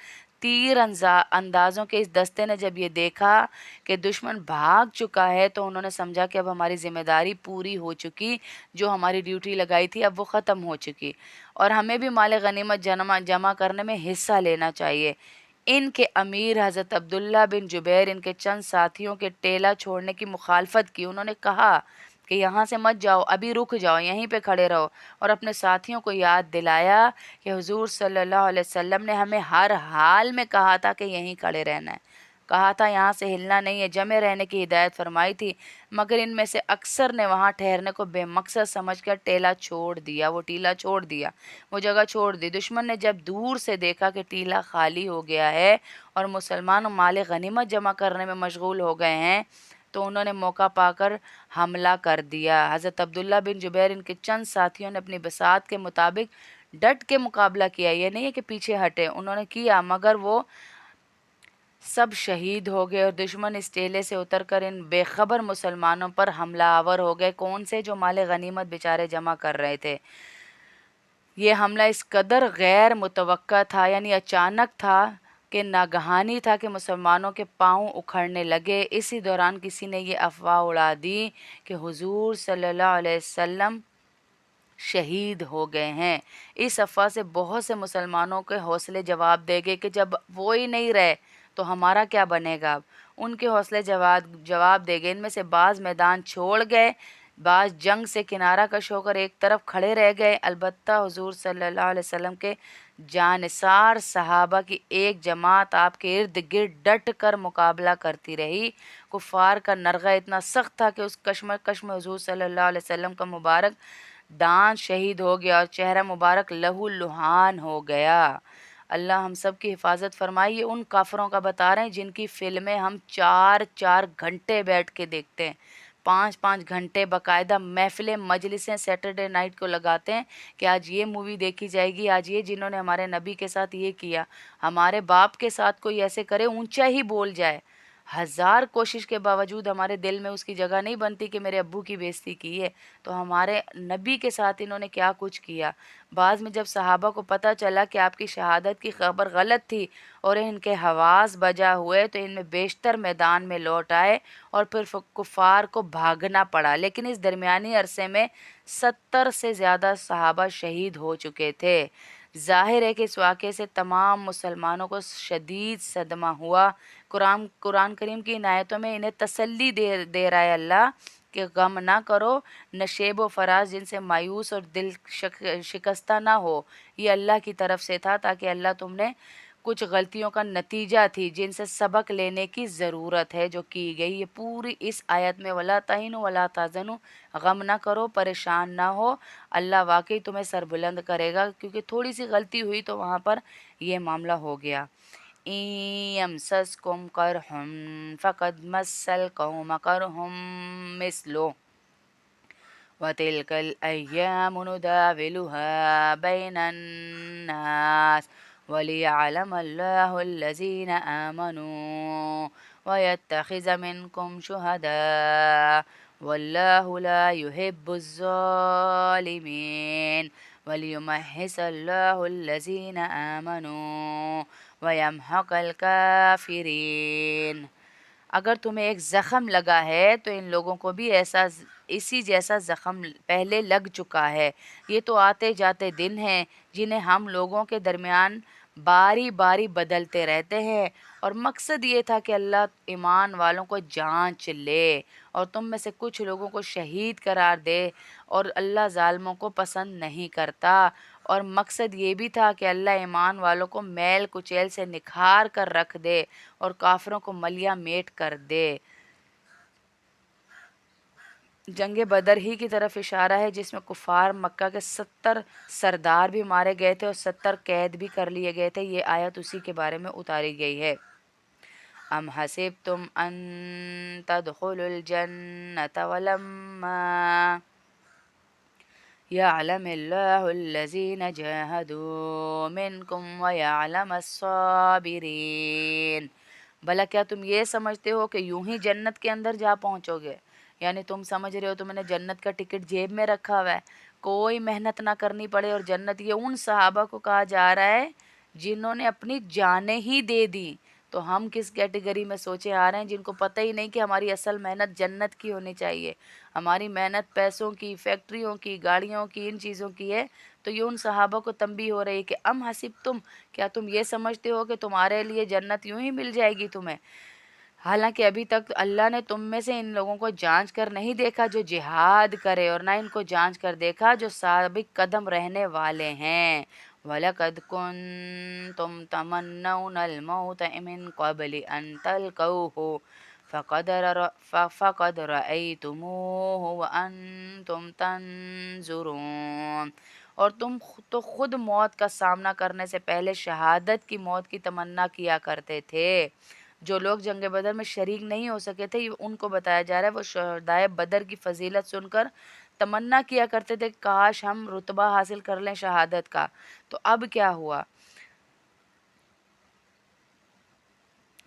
تیر اندازوں کے اس دستے نے جب یہ دیکھا کہ دشمن بھاگ چکا ہے تو انہوں نے سمجھا کہ اب ہماری ذمہ داری پوری ہو چکی، جو ہماری ڈیوٹی لگائی تھی اب وہ ختم ہو چکی، اور ہمیں بھی مال غنیمت جمع کرنے میں حصہ لینا چاہیے۔ ان کے امیر حضرت عبداللہ بن جبیر ان کے چند ساتھیوں کے ٹیلا چھوڑنے کی مخالفت کی۔ انہوں نے کہا کہ یہاں سے مت جاؤ، ابھی رک جاؤ، یہیں پہ کھڑے رہو، اور اپنے ساتھیوں کو یاد دلایا کہ حضور صلی اللہ علیہ وسلم نے ہمیں ہر حال میں کہا تھا کہ یہیں کھڑے رہنا ہے، کہا تھا یہاں سے ہلنا نہیں ہے، جمع رہنے کی ہدایت فرمائی تھی، مگر ان میں سے اکثر نے وہاں ٹھہرنے کو بے مقصد سمجھ کر ٹیلا چھوڑ دیا، وہ ٹیلا چھوڑ دیا، وہ جگہ چھوڑ دی۔ دشمن نے جب دور سے دیکھا کہ ٹیلا خالی ہو گیا ہے اور مسلمان مال غنیمت جمع کرنے میں مشغول ہو گئے ہیں تو انہوں نے موقع پا کر حملہ کر دیا۔ حضرت عبداللہ بن جبیر ان کے چند ساتھیوں نے اپنی بساط کے مطابق ڈٹ کے مقابلہ کیا، یہ نہیں ہے کہ پیچھے ہٹے، انہوں نے کیا، مگر وہ سب شہید ہو گئے، اور دشمن اس ٹیلے سے اتر کر ان بے خبر مسلمانوں پر حملہ آور ہو گئے۔ کون سے؟ جو مال غنیمت بیچارے جمع کر رہے تھے۔ یہ حملہ اس قدر غیر متوقع تھا، یعنی اچانک تھا، کہ ناگہانی تھا کہ مسلمانوں کے پاؤں اکھڑنے لگے۔ اسی دوران کسی نے یہ افواہ اڑا دی کہ حضور صلی اللہ علیہ وسلم شہید ہو گئے ہیں۔ اس افواہ سے بہت سے مسلمانوں کے حوصلے جواب دے گئے کہ جب وہ ہی نہیں رہے تو ہمارا کیا بنے گا۔ اب ان کے حوصلے جواب دے گئے، ان میں سے بعض میدان چھوڑ گئے، بعض جنگ سے کنارہ کش ہو کر ایک طرف کھڑے رہ گئے۔ البتہ حضور صلی اللہ علیہ وسلم کے جانثار صحابہ کی ایک جماعت آپ کے ارد گرد ڈٹ کر مقابلہ کرتی رہی۔ کفار کا نرغہ اتنا سخت تھا کہ اس کشمکش میں حضور صلی اللہ علیہ وسلم کا مبارک دانت شہید ہو گیا اور چہرہ مبارک لہو لہان ہو گیا۔ اللہ ہم سب کی حفاظت فرمائے۔ یہ ان کافروں کا بتا رہے ہیں جن کی فلمیں ہم 4 گھنٹے بیٹھ کے دیکھتے ہیں، 5 گھنٹے باقاعدہ محفلیں مجلسیں سیٹرڈے نائٹ کو لگاتے ہیں کہ آج یہ مووی دیکھی جائے گی، آج یہ جنہوں نے ہمارے نبی کے ساتھ یہ کیا، ہمارے باپ کے ساتھ کوئی ایسے کرے اونچا ہی بول جائے، 1000 کوشش کے باوجود ہمارے دل میں اس کی جگہ نہیں بنتی کہ میرے ابو کی بےزتی کی ہے، تو ہمارے نبی کے ساتھ انہوں نے کیا کچھ کیا۔ بعض میں جب صحابہ کو پتہ چلا کہ آپ کی شہادت کی خبر غلط تھی اور ان کے حواس بجا ہوئے تو ان میں بیشتر میدان میں لوٹ آئے اور پھر کفار کو بھاگنا پڑا، لیکن اس درمیانی عرصے میں 70 سے زیادہ صحابہ شہید ہو چکے تھے۔ ظاہر ہے کہ اس واقعے سے تمام مسلمانوں کو شدید صدمہ ہوا۔ قرآن کریم کی ان آیتوں میں انہیں تسلی دے رہا ہے اللہ کہ غم نہ کرو، نشیب و فراز جن سے مایوس اور دل شکستہ نہ ہو، یہ اللہ کی طرف سے تھا، تاکہ اللہ تم نے کچھ غلطیوں کا نتیجہ تھی جن سے سبق لینے کی ضرورت ہے جو کی گئی۔ یہ پوری اس آیت میں وَلَا تَهِنُوا وَلَا تَحْزَنُوا، غم نہ کرو، پریشان نہ ہو، اللہ واقعی تمہیں سربلند کرے گا، کیونکہ تھوڑی سی غلطی ہوئی تو وہاں پر یہ معاملہ ہو گیا۔ إِن يَمْسَسْكُمْ قَرْحٌ فَقَدْ مَسَّ الْقَوْمَ قَرْحٌ مِثْلُهُ وَتِلْكَ الْأَيَّامُ نُدَاوِلُهَا بَيْنَ النَّاسِ وَلِيَعْلَمَ اللَّهُ الَّذِينَ آمَنُوا وَيَتَّخِذَ مِنكُمْ شُهَدَاءَ وَاللَّهُ لَا يُحِبُّ الظَّالِمِينَ وَلِيُمَحِّصَ اللَّهُ الَّذِينَ آمَنُوا وَيَمْحَقَ الْكَافِرِينَ۔ اگر تمہیں ایک زخم لگا ہے تو ان لوگوں کو بھی اسی جیسا زخم پہلے لگ چکا ہے۔ یہ تو آتے جاتے دن ہیں جنہیں ہم لوگوں کے درمیان باری باری بدلتے رہتے ہیں، اور مقصد یہ تھا کہ اللہ ایمان والوں کو جانچ لے اور تم میں سے کچھ لوگوں کو شہید قرار دے، اور اللہ ظالموں کو پسند نہیں کرتا، اور مقصد یہ بھی تھا کہ اللہ ایمان والوں کو میل کچیل سے نکھار کر رکھ دے اور کافروں کو ملیا میٹ کر دے۔ جنگ بدر ہی کی طرف اشارہ ہے جس میں کفار مکہ کے 70 سردار بھی مارے گئے تھے اور 70 قید بھی کر لیے گئے تھے. یہ آیت اسی کے بارے میں اتاری گئی ہے. ام حسبتم ان تدخلوا الجنة ولما يعلم الله الذين جاهدوا منكم ويعلم الصابرين. بھلا کیا تم یہ سمجھتے ہو کہ یوں ہی جنت کے اندر جا پہنچو گے؟ یعنی تم سمجھ رہے ہو تم نے جنت کا ٹکٹ جیب میں رکھا ہوا ہے، کوئی محنت نہ کرنی پڑے، اور جنت یہ ان صحابہ کو کہا جا رہا ہے جنہوں نے اپنی جانیں ہی دے دی. تو ہم کس کیٹیگری میں سوچے آ رہے ہیں جن کو پتہ ہی نہیں کہ ہماری اصل محنت جنت کی ہونی چاہیے، ہماری محنت پیسوں کی، فیکٹریوں کی، گاڑیوں کی، ان چیزوں کی ہے. تو یہ ان صحابہ کو تنبیہ ہو رہی ہے کہ ام حسبتم، کیا تم یہ سمجھتے ہو کہ تمہارے لیے جنت یوں ہی مل جائے گی تمہیں؟ حالانکہ ابھی تک اللہ نے تم میں سے ان لوگوں کو جانچ کر نہیں دیکھا جو جہاد کرے، اور نہ ان کو جانچ کر دیکھا جو سابق قدم رہنے والے ہیں. وَلَقَدْ كُنْتُمْ تَمَنَّوْنَ الْمَوْتَ مِنْ قَبْلِ أَنْ تَلْقَوْهُ فَقَدْ رَأَيْتُمُوهُ وَأَنْتُمْ تَنْظُرُونَ. اور تم تو خود موت کا سامنا کرنے سے پہلے شہادت کی موت کی تمنا کیا کرتے تھے. جو لوگ جنگ بدر میں شریک نہیں ہو سکے تھے ان کو بتایا جا رہا ہے وہ شہدائے بدر کی فضیلت سن کر تمنا کیا کرتے تھے کاش ہم رتبہ حاصل کر لیں شہادت کا. تو اب کیا ہوا؟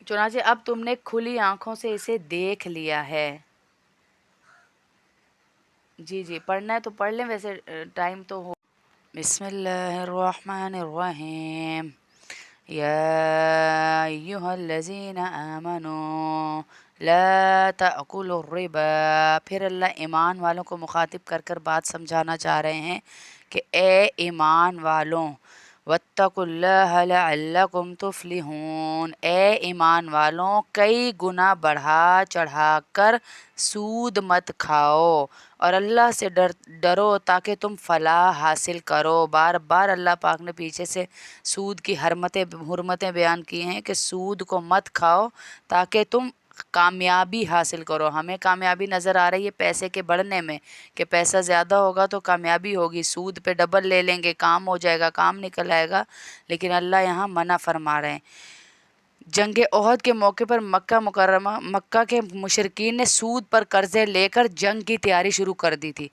چنانچہ اب تم نے کھلی آنکھوں سے اسے دیکھ لیا ہے. جی پڑھنا ہے تو پڑھ لیں، ویسے ٹائم تو ہو. بسم اللہ الرحمن الرحیم. یا ایہا الذین آمنوا لا تأکلوا الربا. پھر اللہ ایمان والوں کو مخاطب کر کر بات سمجھانا چاہ رہے ہیں کہ اے ایمان والوں، واتقوا اللہ لعلکم تفلحون، اے ایمان والوں کئی گنا بڑھا چڑھا کر سود مت کھاؤ اور اللہ سے ڈرو تاکہ تم فلاح حاصل کرو. بار بار اللہ پاک نے پیچھے سے سود کی حرمتیں بیان کی ہیں کہ سود کو مت کھاؤ تاکہ تم کامیابی حاصل کرو. ہمیں کامیابی نظر آ رہی ہے پیسے کے بڑھنے میں کہ پیسہ زیادہ ہوگا تو کامیابی ہوگی، سود پہ ڈبل لے لیں گے، کام ہو جائے گا، کام نکل آئے گا. لیکن اللہ یہاں منع فرما رہے ہیں. جنگ احد کے موقع پر مکہ کے مشرکین نے سود پر قرضے لے کر جنگ کی تیاری شروع کر دی تھی.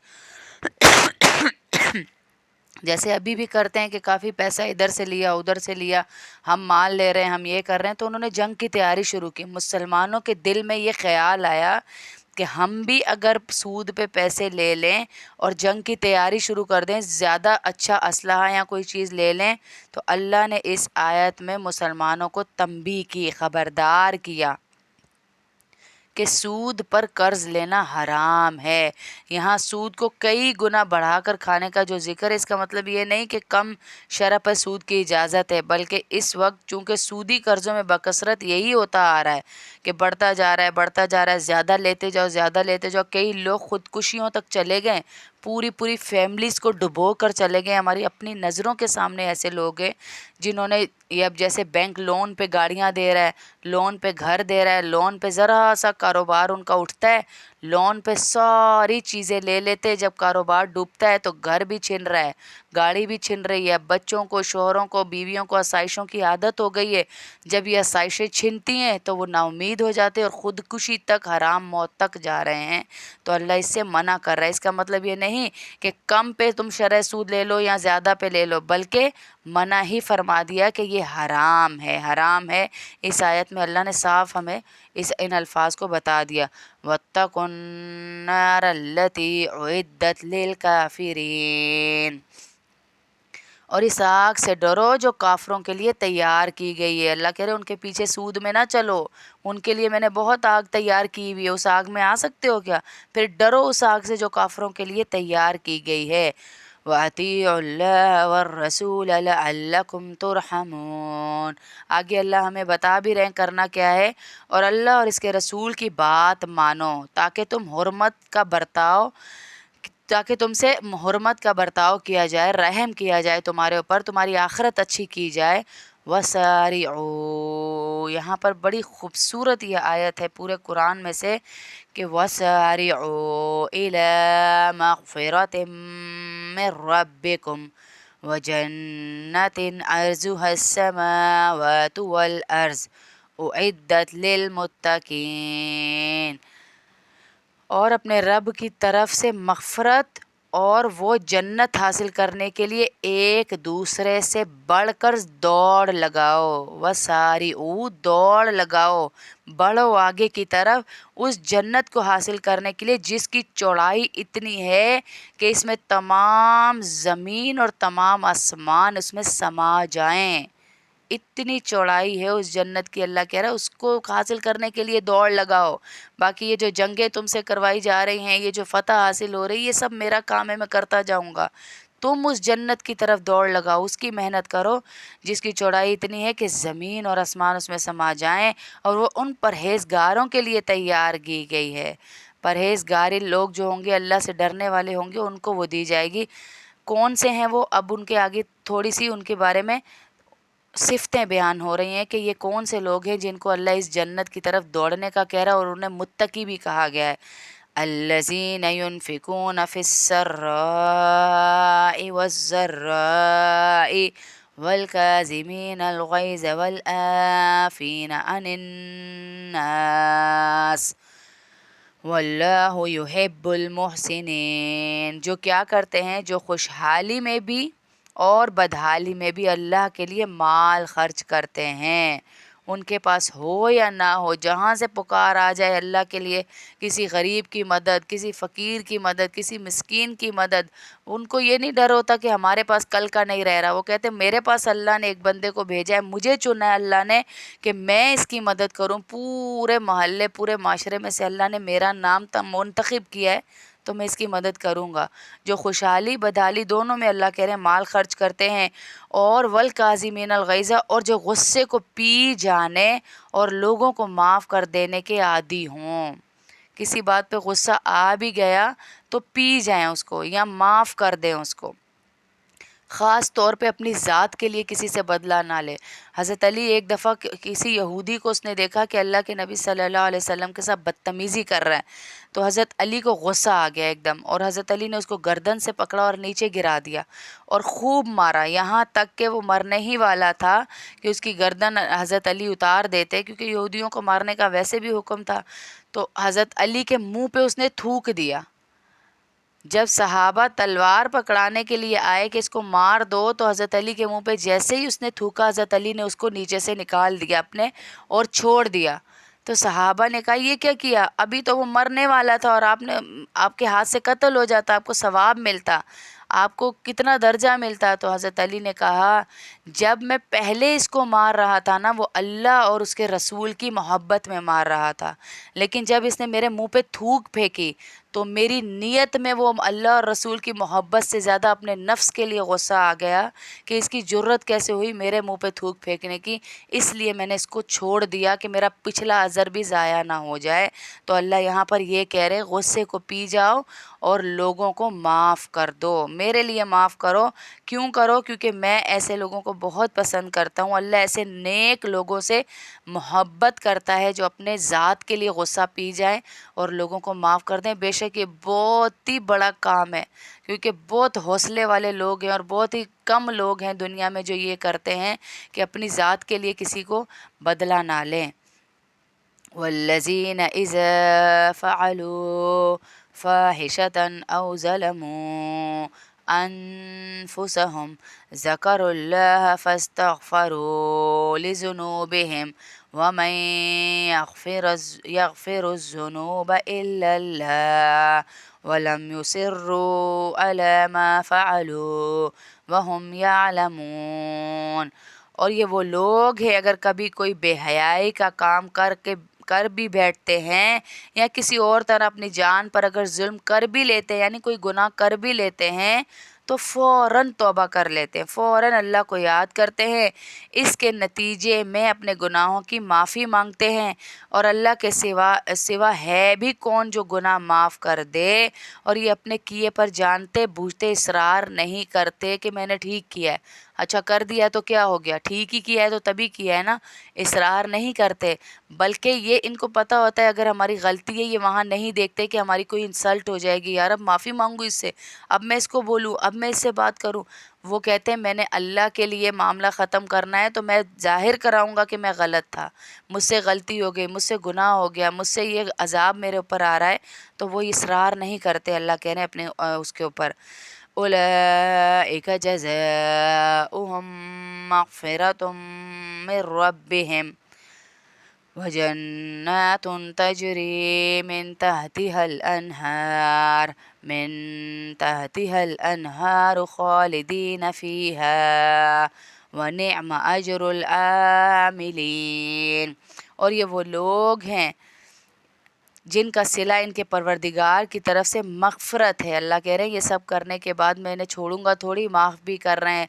جیسے ابھی بھی کرتے ہیں کہ کافی پیسہ ادھر سے لیا ادھر سے لیا، ہم مال لے رہے ہیں، ہم یہ کر رہے ہیں. تو انہوں نے جنگ کی تیاری شروع کی. مسلمانوں کے دل میں یہ خیال آیا کہ ہم بھی اگر سود پہ پیسے لے لیں اور جنگ کی تیاری شروع کر دیں، زیادہ اچھا اسلحہ یا کوئی چیز لے لیں. تو اللہ نے اس آیت میں مسلمانوں کو تنبیہ کی، خبردار کیا کہ سود پر قرض لینا حرام ہے. یہاں سود کو کئی گنا بڑھا کر کھانے کا جو ذکر ہے، اس کا مطلب یہ نہیں کہ کم شرح پر سود کی اجازت ہے، بلکہ اس وقت چونکہ سودی قرضوں میں بکثرت یہی ہوتا آ رہا ہے کہ بڑھتا جا رہا ہے، زیادہ لیتے جاؤ. کئی لوگ خودکشیوں تک چلے گئے، پوری فیملیز کو ڈبو کر چلے گئے. ہماری اپنی نظروں کے سامنے ایسے لوگ ہیں جنہوں نے یہ اب جیسے بینک لون پہ گاڑیاں دے رہا ہے، لون پہ گھر دے رہا ہے، لون پہ ذرا سا کاروبار ان کا اٹھتا ہے، لون پہ ساری چیزیں لے لیتے. جب کاروبار ڈوبتا ہے تو گھر بھی چھن رہا ہے، گاڑی بھی چھن رہی ہے، بچوں کو، شوہروں کو، بیویوں کو آسائشوں کی عادت ہو گئی ہے. جب یہ آسائشیں چھنتی ہیں تو وہ نا امید ہو جاتے ہیں اور خودکشی تک، حرام موت تک جا رہے ہیں. تو اللہ اس سے منع کر رہا ہے. اس کا مطلب یہ نہیں کہ کم پہ تم شرح سود لے لو یا زیادہ پہ لے لو، بلکہ منع ہی فرما دیا کہ یہ حرام ہے. اس آیت میں اللہ نے صاف ہمیں ان الفاظ کو بتا دیا. وَاتَّقُوا النَّارَ الَّتِي أُعِدَّتْ لِلْكَافِرِينَ. اور اس آگ سے ڈرو جو کافروں کے لیے تیار کی گئی ہے. اللہ کہہ رہے ان کے پیچھے سود میں نہ چلو، ان کے لیے میں نے بہت آگ تیار کی ہوئی ہے، اس آگ میں آ سکتے ہو کیا؟ پھر ڈرو اس آگ سے جو کافروں کے لیے تیار کی گئی ہے. وَأَطِيعُوا اللَّهَ وَالرَّسُولَ لَعَلَّكُمْ تُرْحَمُونَ. آگے اللہ ہمیں بتا بھی رہے ہیں کرنا کیا ہے. اور اللہ اور اس کے رسول کی بات مانو تاکہ تم سے حرمت کا برتاؤ کیا جائے، رحم کیا جائے تمہارے اوپر، تمہاری آخرت اچھی کی جائے. وَسَارِعُوا یہاں پر بڑی خوبصورت یہ آیت ہے پورے قرآن میں سے کہ وَسَارِعُوا إِلَى مَغْفِرَةٍ مِّن رَبِّكُمْ وَجَنَّةٍ عَرْضُهَا السَّمَاوَاتُ وَالْأَرْضُ اُعِدَّتْ لِلْمُتَّقِينَ، اور اپنے رب کی طرف سے مغفرت اور وہ جنت حاصل کرنے کے لیے ایک دوسرے سے بڑھ کر دوڑ لگاؤ، وسارعوا دوڑ لگاؤ، بڑھو آگے کی طرف اس جنت کو حاصل کرنے کے لیے جس کی چوڑائی اتنی ہے کہ اس میں تمام زمین اور تمام آسمان اس میں سما جائیں، اتنی چوڑائی ہے اس جنت کی۔ اللہ کہہ رہا ہے اس کو حاصل کرنے کے لیے دوڑ لگاؤ۔ باقی یہ جو جنگیں تم سے کروائی جا رہی ہیں، یہ جو فتح حاصل ہو رہی، یہ سب میرا کام ہے، میں کرتا جاؤں گا۔ تم اس جنت کی طرف دوڑ لگاؤ، اس کی محنت کرو جس کی چوڑائی اتنی ہے کہ زمین اور آسمان اس میں سما جائیں، اور وہ ان پرہیزگاروں کے لیے تیار کی گئی ہے۔ پرہیزگار لوگ جو ہوں گے، اللہ سے ڈرنے والے ہوں گے، ان کو وہ دی جائے گی۔ کون سے ہیں وہ؟ اب ان کے آگے تھوڑی سی ان کے بارے میں صفتیں بیان ہو رہی ہیں کہ یہ کون سے لوگ ہیں جن کو اللہ اس جنت کی طرف دوڑنے کا کہہ رہا ہے، اور انہیں متقی بھی کہا گیا ہے۔ الذین ينفقون فی السراء والضراء والکاظمین الغیظ والعافین عن الناس واللہ یحب المحسنین، جو کیا کرتے ہیں؟ جو خوشحالی میں بھی اور بدحالی میں بھی اللہ کے لیے مال خرچ کرتے ہیں، ان کے پاس ہو یا نہ ہو، جہاں سے پکار آ جائے اللہ کے لیے، کسی غریب کی مدد، کسی فقیر کی مدد، کسی مسکین کی مدد، ان کو یہ نہیں ڈر ہوتا کہ ہمارے پاس کل کا نہیں رہ رہا۔ وہ کہتے ہیں میرے پاس اللہ نے ایک بندے کو بھیجا ہے، مجھے چنا ہے اللہ نے کہ میں اس کی مدد کروں، پورے محلے پورے معاشرے میں سے اللہ نے میرا نام منتخب کیا ہے تو میں اس کی مدد کروں گا۔ جو خوشحالی بدحالی دونوں میں اللہ کہہ رہے ہیں مال خرچ کرتے ہیں، اور والکاظمین الغیظ، اور جو غصے کو پی جانے اور لوگوں کو معاف کر دینے کے عادی ہوں۔ کسی بات پہ غصہ آ بھی گیا تو پی جائیں اس کو یا معاف کر دیں اس کو، خاص طور پہ اپنی ذات کے لیے کسی سے بدلہ نہ لے۔ حضرت علی ایک دفعہ کسی یہودی کو اس نے دیکھا کہ اللہ کے نبی صلی اللہ علیہ وسلم کے ساتھ بدتمیزی کر رہا ہے، تو حضرت علی کو غصہ آ گیا ایک دم، اور حضرت علی نے اس کو گردن سے پکڑا اور نیچے گرا دیا اور خوب مارا، یہاں تک کہ وہ مرنے ہی والا تھا کہ اس کی گردن حضرت علی اتار دیتے، کیونکہ یہودیوں کو مارنے کا ویسے بھی حکم تھا۔ تو حضرت علی کے منہ پہ اس نے تھوک دیا۔ جب صحابہ تلوار پکڑانے کے لیے آئے کہ اس کو مار دو، تو حضرت علی کے منہ پہ جیسے ہی اس نے تھوکا، حضرت علی نے اس کو نیچے سے نکال دیا اپنے اور چھوڑ دیا۔ تو صحابہ نے کہا یہ کیا کیا؟ ابھی تو وہ مرنے والا تھا اور آپ کے ہاتھ سے قتل ہو جاتا، آپ کو ثواب ملتا، آپ کو کتنا درجہ ملتا۔ تو حضرت علی نے کہا جب میں پہلے اس کو مار رہا تھا نا، وہ اللہ اور اس کے رسول کی محبت میں مار رہا تھا، لیکن جب اس نے میرے منہ پہ تھوک پھینکی تو میری نیت میں وہ اللہ اور رسول کی محبت سے زیادہ اپنے نفس کے لیے غصہ آ گیا کہ اس کی جرت کیسے ہوئی میرے منہ پہ تھوک پھینکنے کی، اس لیے میں نے اس کو چھوڑ دیا کہ میرا پچھلا اجر بھی ضائع نہ ہو جائے۔ تو اللہ یہاں پر یہ کہہ رہے غصے کو پی جاؤ اور لوگوں کو معاف کر دو، میرے لیے معاف کرو۔ کیوں کرو؟ کیونکہ میں ایسے لوگوں کو بہت پسند کرتا ہوں۔ اللہ ایسے نیک لوگوں سے محبت کرتا ہے جو اپنے ذات کے لیے غصہ پی جائیں اور لوگوں کو معاف کر دیں۔ بے شک یہ بہت ہی بڑا کام ہے، کیونکہ بہت حوصلے والے لوگ ہیں اور بہت ہی کم لوگ ہیں دنیا میں جو یہ کرتے ہیں کہ اپنی ذات کے لیے کسی کو بدلہ نہ لیں۔ والذین اذا فعلوا فاحشة او ظلموا انفسهم ذکروا اللہ فاستغفروا لذنوبهم ومن یغفر الذنوب الا اللہ ولم یصروا علی ما فعلوا وهم یعلمون۔ اور یہ وہ لوگ ہیں اگر کبھی کوئی بے حیائی کا کام کر بھی بیٹھتے ہیں، یا کسی اور طرح اپنی جان پر اگر ظلم کر بھی لیتے ہیں، یعنی کوئی گناہ کر بھی لیتے ہیں، تو فوراً توبہ کر لیتے ہیں، فوراً اللہ کو یاد کرتے ہیں، اس کے نتیجے میں اپنے گناہوں کی معافی مانگتے ہیں، اور اللہ کے سوا ہے بھی کون جو گناہ معاف کر دے، اور یہ اپنے کیے پر جانتے بوجھتے اصرار نہیں کرتے کہ میں نے ٹھیک کیا ہے، اچھا کر دیا تو کیا ہو گیا، ٹھیک ہی کیا ہے تو تبھی کیا ہے نا، اصرار نہیں کرتے، بلکہ یہ ان کو پتہ ہوتا ہے اگر ہماری غلطی ہے، یہ وہاں نہیں دیکھتے کہ ہماری کوئی انسلٹ ہو جائے گی، یار اب معافی مانگوں اس سے، اب میں اس کو بولوں، اب میں اس سے بات کروں، وہ کہتے ہیں میں نے اللہ کے لیے معاملہ ختم کرنا ہے تو میں ظاہر کراؤں گا کہ میں غلط تھا، مجھ سے غلطی ہو گئی، مجھ سے گناہ ہو گیا، مجھ سے یہ عذاب میرے اوپر آ رہا ہے، تو وہ اصرار نہیں کرتے، اللہ کہہ رہے ہیں اپنے اس کے اوپر اولئک جزاؤہم مغفرۃ من ربہم وجنات تجری من تحتها الانہار خالدین فیہا ونعم اجر العاملین۔ اور یہ وہ لوگ ہیں جن کا صلہ ان کے پروردگار کی طرف سے مغفرت ہے۔ اللہ کہہ رہے ہیں یہ سب کرنے کے بعد میں انہیں چھوڑوں گا تھوڑی، معاف بھی کر رہے ہیں،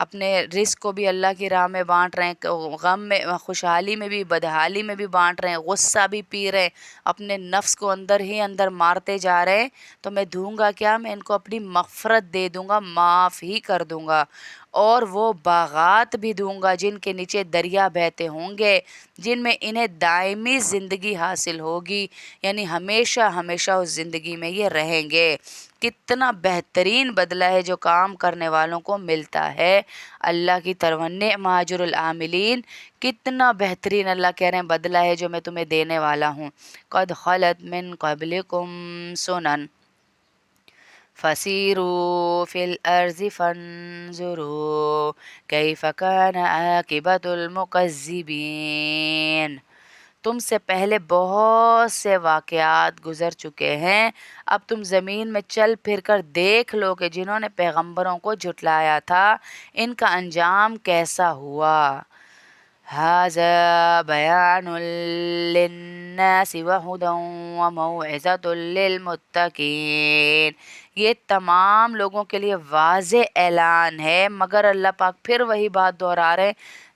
اپنے رزق کو بھی اللہ کی راہ میں بانٹ رہے ہیں، غم میں خوشحالی میں بھی بدحالی میں بھی بانٹ رہے ہیں، غصہ بھی پی رہے ہیں، اپنے نفس کو اندر ہی اندر مارتے جا رہے ہیں، تو میں دوں گا کیا، میں ان کو اپنی مغفرت دے دوں گا، معاف ہی کر دوں گا، اور وہ باغات بھی دوں گا جن کے نیچے دریا بہتے ہوں گے، جن میں انہیں دائمی زندگی حاصل ہوگی، یعنی ہمیشہ ہمیشہ اس زندگی میں یہ رہیں گے۔ کتنا بہترین بدلہ ہے جو کام کرنے والوں کو ملتا ہے اللہ کی طرف، نعم اجر العاملین، کتنا بہترین اللہ کہہ رہے ہیں بدلہ ہے جو میں تمہیں دینے والا ہوں۔ قد خلت من قبلکم سنن فسیروا فی الارض فانظروا کیف کان عاقبۃ المکذبین۔ تم سے پہلے بہت سے واقعات گزر چکے ہیں، اب تم زمین میں چل پھر کر دیکھ لو کہ جنہوں نے پیغمبروں کو جھٹلایا تھا ان کا انجام کیسا ہوا۔ ھذا بیان للناس وہدی وموعظۃ للمتقین۔ یہ تمام لوگوں کے لیے واضح اعلان ہے، مگر اللہ پاک پھر وہی بات دہرا رہے ہیں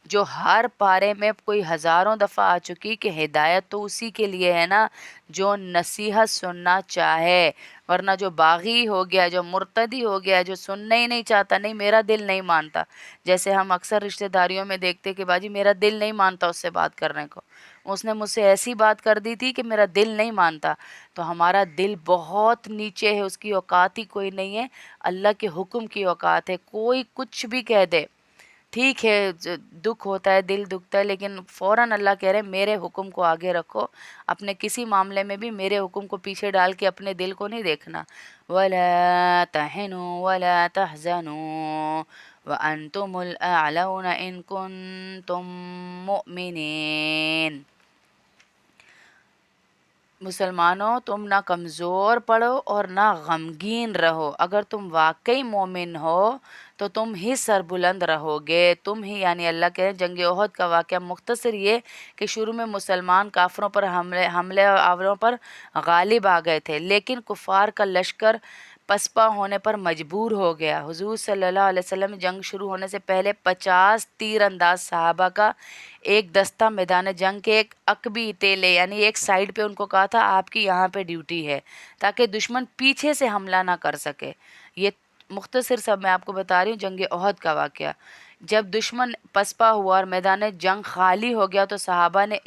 جو ہر پارے میں کوئی ہزاروں دفعہ آ چکی کہ ہدایت تو اسی کے لیے ہے نا جو نصیحت سننا چاہے، ورنہ جو باغی ہو گیا، جو مرتدی ہو گیا، جو سننا ہی نہیں چاہتا، نہیں میرا دل نہیں مانتا، جیسے ہم اکثر رشتہ داریوں میں دیکھتے کہ باجی میرا دل نہیں مانتا اس سے بات کرنے کو، اس نے مجھ سے ایسی بات کر دی تھی کہ میرا دل نہیں مانتا، تو ہمارا دل بہت نیچے ہے، اس کی اوقات ہی کوئی نہیں ہے، اللہ کے حکم کی اوقات ہے، کوئی کچھ بھی کہہ دے ٹھیک ہے، دکھ ہوتا ہے، دل دکھتا ہے، لیکن فوراً اللہ کہہ رہے ہیں میرے حکم کو آگے رکھو، اپنے کسی معاملے میں بھی میرے حکم کو پیچھے ڈال کے اپنے دل کو نہیں دیکھنا۔ وَلَا تَهِنُوا وَلَا تَحْزَنُوا وَأَنْتُمُ الْأَعْلَوْنَ إِن كُنتُم مُؤْمِنِينَ۔ مسلمانوں تم نہ کمزور پڑو اور نہ غمگین رہو، اگر تم واقعی مومن ہو تو تم ہی سربلند رہو گے، تم ہی، یعنی اللہ کے جنگ احد کا واقعہ مختصر یہ کہ شروع میں مسلمان کافروں پر حملے آوروں پر غالب آ گئے تھے، لیکن کفار کا لشکر پسپا ہونے پر مجبور ہو گیا۔ حضور صلی اللہ علیہ وسلم جنگ شروع ہونے سے پہلے 50 تیر انداز صحابہ کا ایک دستہ میدان جنگ کے ایک عقبی ٹیلے یعنی ایک سائیڈ پہ ان کو کہا تھا آپ کی یہاں پہ ڈیوٹی ہے تاکہ دشمن پیچھے سے حملہ نہ کر سکے۔ یہ مختصر سب میں آپ کو بتا رہی ہوں جنگ احد کا واقعہ۔ جب دشمن پسپا ہوا اور میدان جنگ خالی ہو گیا تو صحابہ نے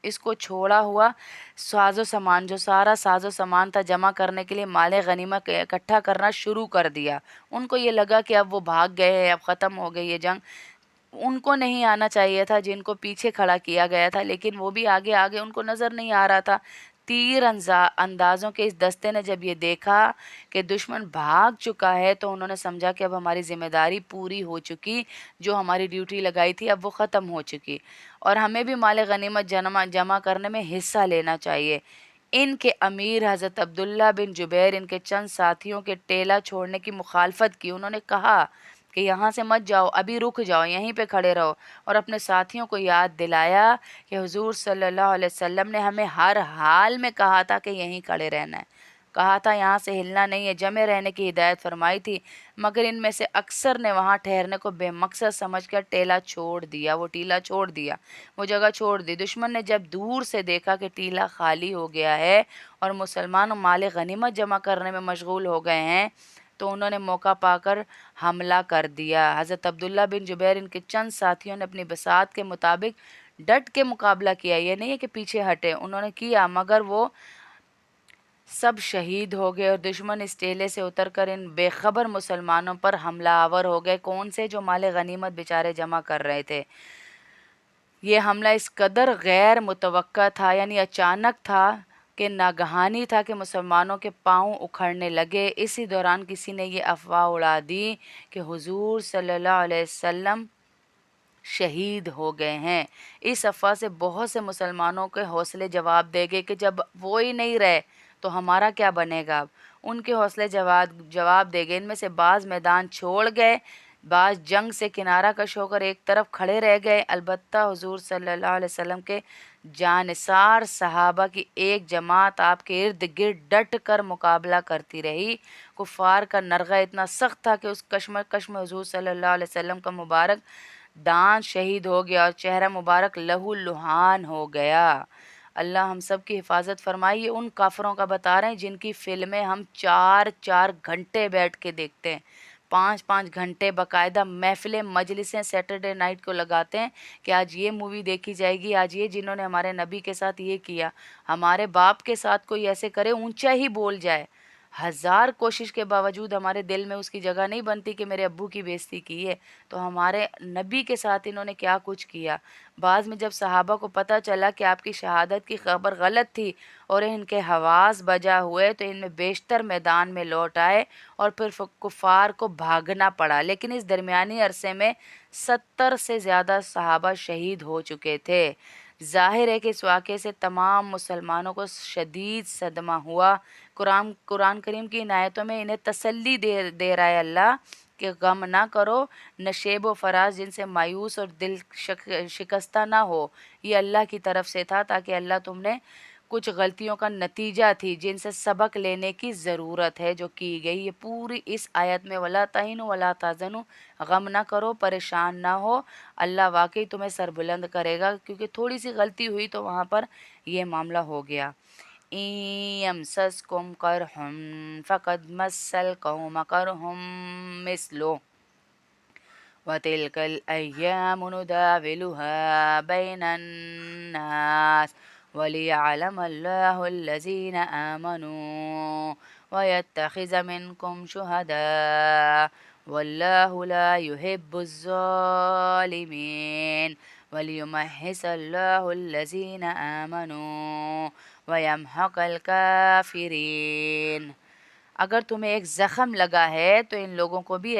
اس کو چھوڑا ہوا ساز و سامان، جو سارا ساز و سامان تھا، جمع کرنے کے لیے مال غنیمت اکٹھا کرنا شروع کر دیا۔ ان کو یہ لگا کہ اب وہ بھاگ گئے ہیں، اب ختم ہو گئی یہ جنگ، ان کو نہیں آنا چاہیے تھا جن کو پیچھے کھڑا کیا گیا تھا، لیکن وہ بھی آگے آگے، ان کو نظر نہیں آ رہا تھا۔ تیر اندازوں کے اس دستے نے جب یہ دیکھا کہ دشمن بھاگ چکا ہے تو انہوں نے سمجھا کہ اب ہماری ذمہ داری پوری ہو چکی، جو ہماری ڈیوٹی لگائی تھی اب وہ ختم ہو چکی، اور ہمیں بھی مال غنیمت جمع کرنے میں حصہ لینا چاہیے۔ ان کے امیر حضرت عبداللہ بن جبیر ان کے چند ساتھیوں کے ٹیلا چھوڑنے کی مخالفت کی، انہوں نے کہا کہ یہاں سے مت جاؤ، ابھی رک جاؤ، یہیں پہ کھڑے رہو، اور اپنے ساتھیوں کو یاد دلایا کہ حضور صلی اللہ علیہ وسلم نے ہمیں ہر حال میں کہا تھا کہ یہیں کھڑے رہنا ہے، کہا تھا یہاں سے ہلنا نہیں ہے، جمع رہنے کی ہدایت فرمائی تھی، مگر ان میں سے اکثر نے وہاں ٹھہرنے کو بے مقصد سمجھ کر ٹیلا چھوڑ دیا، وہ ٹیلا چھوڑ دیا، وہ جگہ چھوڑ دی۔ دشمن نے جب دور سے دیکھا کہ ٹیلا خالی ہو گیا ہے اور مسلمان مال غنیمت جمع کرنے میں مشغول ہو گئے ہیں تو انہوں نے موقع پا کر حملہ کر دیا۔ حضرت عبداللہ بن جبیر ان کے چند ساتھیوں نے اپنی بساط کے مطابق ڈٹ کے مقابلہ کیا، یہ نہیں ہے کہ پیچھے ہٹے، انہوں نے کیا، مگر وہ سب شہید ہو گئے اور دشمن اس ٹیلے سے اتر کر ان بے خبر مسلمانوں پر حملہ آور ہو گئے۔ کون سے؟ جو مال غنیمت بیچارے جمع کر رہے تھے۔ یہ حملہ اس قدر غیر متوقع تھا، یعنی اچانک تھا کہ ناگہانی تھا کہ مسلمانوں کے پاؤں اکھڑنے لگے۔ اسی دوران کسی نے یہ افواہ اڑا دی کہ حضور صلی اللہ علیہ وسلم شہید ہو گئے ہیں۔ اس افواہ سے بہت سے مسلمانوں کے حوصلے جواب دے گئے کہ جب وہ ہی نہیں رہے تو ہمارا کیا بنے گا اب۔ ان کے حوصلے جواب دے گئے۔ ان میں سے بعض میدان چھوڑ گئے، بعض جنگ سے کنارہ کش ہو کر ایک طرف کھڑے رہ گئے۔ البتہ حضور صلی اللہ علیہ وسلم کے جانثار صحابہ کی ایک جماعت آپ کے ارد گرد ڈٹ کر مقابلہ کرتی رہی۔ کفار کا نرغہ اتنا سخت تھا کہ اس کشمکش میں حضور صلی اللہ علیہ وسلم کا مبارک دانت شہید ہو گیا اور چہرہ مبارک لہو لہان ہو گیا۔ اللہ ہم سب کی حفاظت فرمائے۔ ان کافروں کا بتا رہے ہیں جن کی فلمیں ہم 4 گھنٹے بیٹھ کے دیکھتے ہیں، 5 گھنٹے باقاعدہ محفلیں مجلسیں سیٹرڈے نائٹ کو لگاتے ہیں کہ آج یہ مووی دیکھی جائے گی، آج یہ جنہوں نے ہمارے نبی کے ساتھ یہ کیا، ہمارے باپ کے ساتھ کوئی ایسے کرے اونچا ہی بول جائے، 1000 کوشش کے باوجود ہمارے دل میں اس کی جگہ نہیں بنتی کہ میرے ابو کی بےزتی کی ہے، تو ہمارے نبی کے ساتھ انہوں نے کیا کچھ کیا۔ بعض میں جب صحابہ کو پتہ چلا کہ آپ کی شہادت کی خبر غلط تھی اور ان کے حواس بجا ہوئے تو ان میں بیشتر میدان میں لوٹ آئے اور پھر کفار کو بھاگنا پڑا، لیکن اس درمیانی عرصے میں 70 سے زیادہ صحابہ شہید ہو چکے تھے۔ ظاہر ہے کہ اس واقعے سے تمام مسلمانوں کو شدید صدمہ ہوا۔ قرآن کریم کی ان آیتوں میں انہیں تسلی دے رہا ہے اللہ کہ غم نہ کرو، نشیب و فراز جن سے مایوس اور دل شکستہ نہ ہو، یہ اللہ کی طرف سے تھا تاکہ اللہ تم نے کچھ غلطیوں کا نتیجہ تھی جن سے سبق لینے کی ضرورت ہے جو کی گئی۔ یہ پوری اس آیت میں وَلَا تَهِنُوا وَلَا تَحْزَنُوا، غم نہ کرو، پریشان نہ ہو، اللہ واقعی تمہیں سربلند کرے گا، کیونکہ تھوڑی سی غلطی ہوئی تو وہاں پر یہ معاملہ ہو گیا۔ إِن يَمْسَسْكُمْ قَرْحٌ فَقَدْ مَسَّ الْقَوْمَ قَرْحٌ مِثْلُهُ وَتِلْكَ الْأَيَّامُ نُدَاوِلُهَا بَيْنَ النَّاسِ وَلِيَعْلَمَ اللَّهُ الَّذِينَ آمَنُوا وَيَتَّخِذَ مِنكُمْ شُهَدَاءَ وَاللَّهُ لَا يُحِبُّ الظَّالِمِينَ وَلِيُمَحِّصَ اللَّهُ الَّذِينَ آمَنُوا وَيَمْحَقَ الْكَافِرِينَ۔ اگر تمہیں ایک زخم لگا ہے تو ان لوگوں کو بھی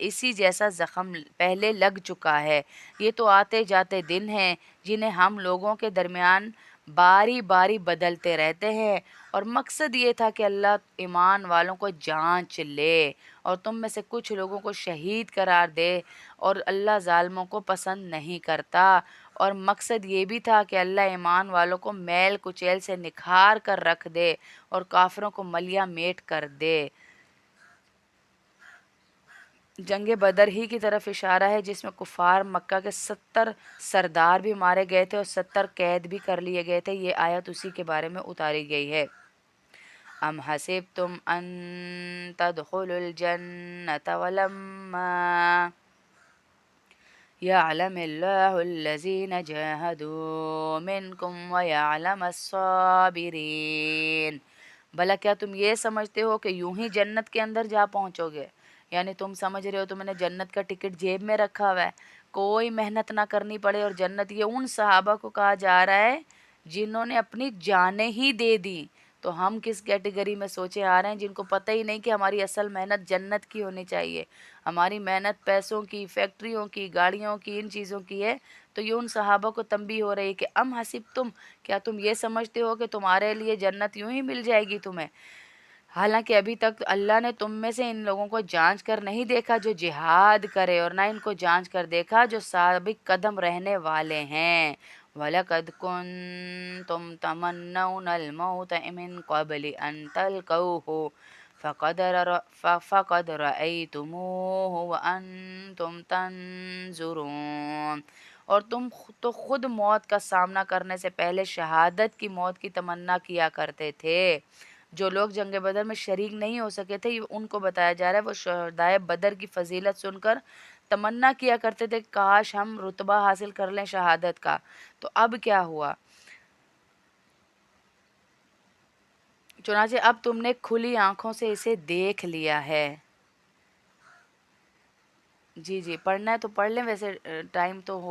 اسی جیسا زخم پہلے لگ چکا ہے۔ یہ تو آتے جاتے دن ہیں جنہیں ہم لوگوں کے درمیان باری باری بدلتے رہتے ہیں، اور مقصد یہ تھا کہ اللہ ایمان والوں کو جانچ لے اور تم میں سے کچھ لوگوں کو شہید قرار دے، اور اللہ ظالموں کو پسند نہیں کرتا، اور مقصد یہ بھی تھا کہ اللہ ایمان والوں کو میل کچیل سے نکھار کر رکھ دے اور کافروں کو ملیہ میٹ کر دے۔ جنگ بدر ہی کی طرف اشارہ ہے جس میں کفار مکہ کے 70 سردار بھی مارے گئے تھے اور 70 قید بھی کر لیے گئے تھے۔ یہ آیت اسی کے بارے میں اتاری گئی ہے۔ ام حسبتم ان تدخلوا الجنة ولما يعلم الله الذين جاهدوا منكم ويعلم الصابرين۔ بھلا کیا تم یہ سمجھتے ہو کہ یوں ہی جنت کے اندر جا پہنچو گے؟ یعنی تم سمجھ رہے ہو تم نے جنت کا ٹکٹ جیب میں رکھا ہوا ہے، کوئی محنت نہ کرنی پڑے، اور جنت یہ ان صحابہ کو کہا جا رہا ہے جنہوں نے اپنی جانیں ہی دے دی۔ تو ہم کس کیٹیگری میں سوچے آ رہے ہیں جن کو پتہ ہی نہیں کہ ہماری اصل محنت جنت کی ہونی چاہیے، ہماری محنت پیسوں کی، فیکٹریوں کی، گاڑیوں کی، ان چیزوں کی ہے۔ تو یہ ان صحابہ کو تنبیہ ہو رہی ہے کہ ام حسبتم، کیا تم یہ سمجھتے ہو کہ تمہارے لیے جنت یوں ہی مل جائے گی تمہیں؟ حالانکہ ابھی تک اللہ نے تم میں سے ان لوگوں کو جانچ کر نہیں دیکھا جو جہاد کرے، اور نہ ان کو جانچ کر دیکھا جو سابق قدم رہنے والے ہیں۔ وَلَقَدْ كُنْتُمْ تَمَنَّوْنَ الْمَوْتَ مِنْ قَبْلِ أَنْ تَلْقَوْهُ فَقَدْ رَأَيْتُمُوهُ وَأَنْتُمْ تَنْظُرُونَ۔ اور تم تو خود موت کا سامنا کرنے سے پہلے شہادت کی موت کی تمنا کیا کرتے تھے، جو لوگ جنگ بدر میں شریک نہیں ہو سکے تھے ان کو بتایا جا رہا ہے، وہ شہدائے بدر کی فضیلت سن کر تمنا کیا کرتے تھے کاش ہم رتبہ حاصل کر لیں شہادت کا. تو اب کیا ہوا؟ چنانچہ اب تم نے کھلی آنکھوں سے اسے دیکھ لیا ہے. جی جی، پڑھنا ہے تو پڑھ لیں، ویسے ٹائم تو ہو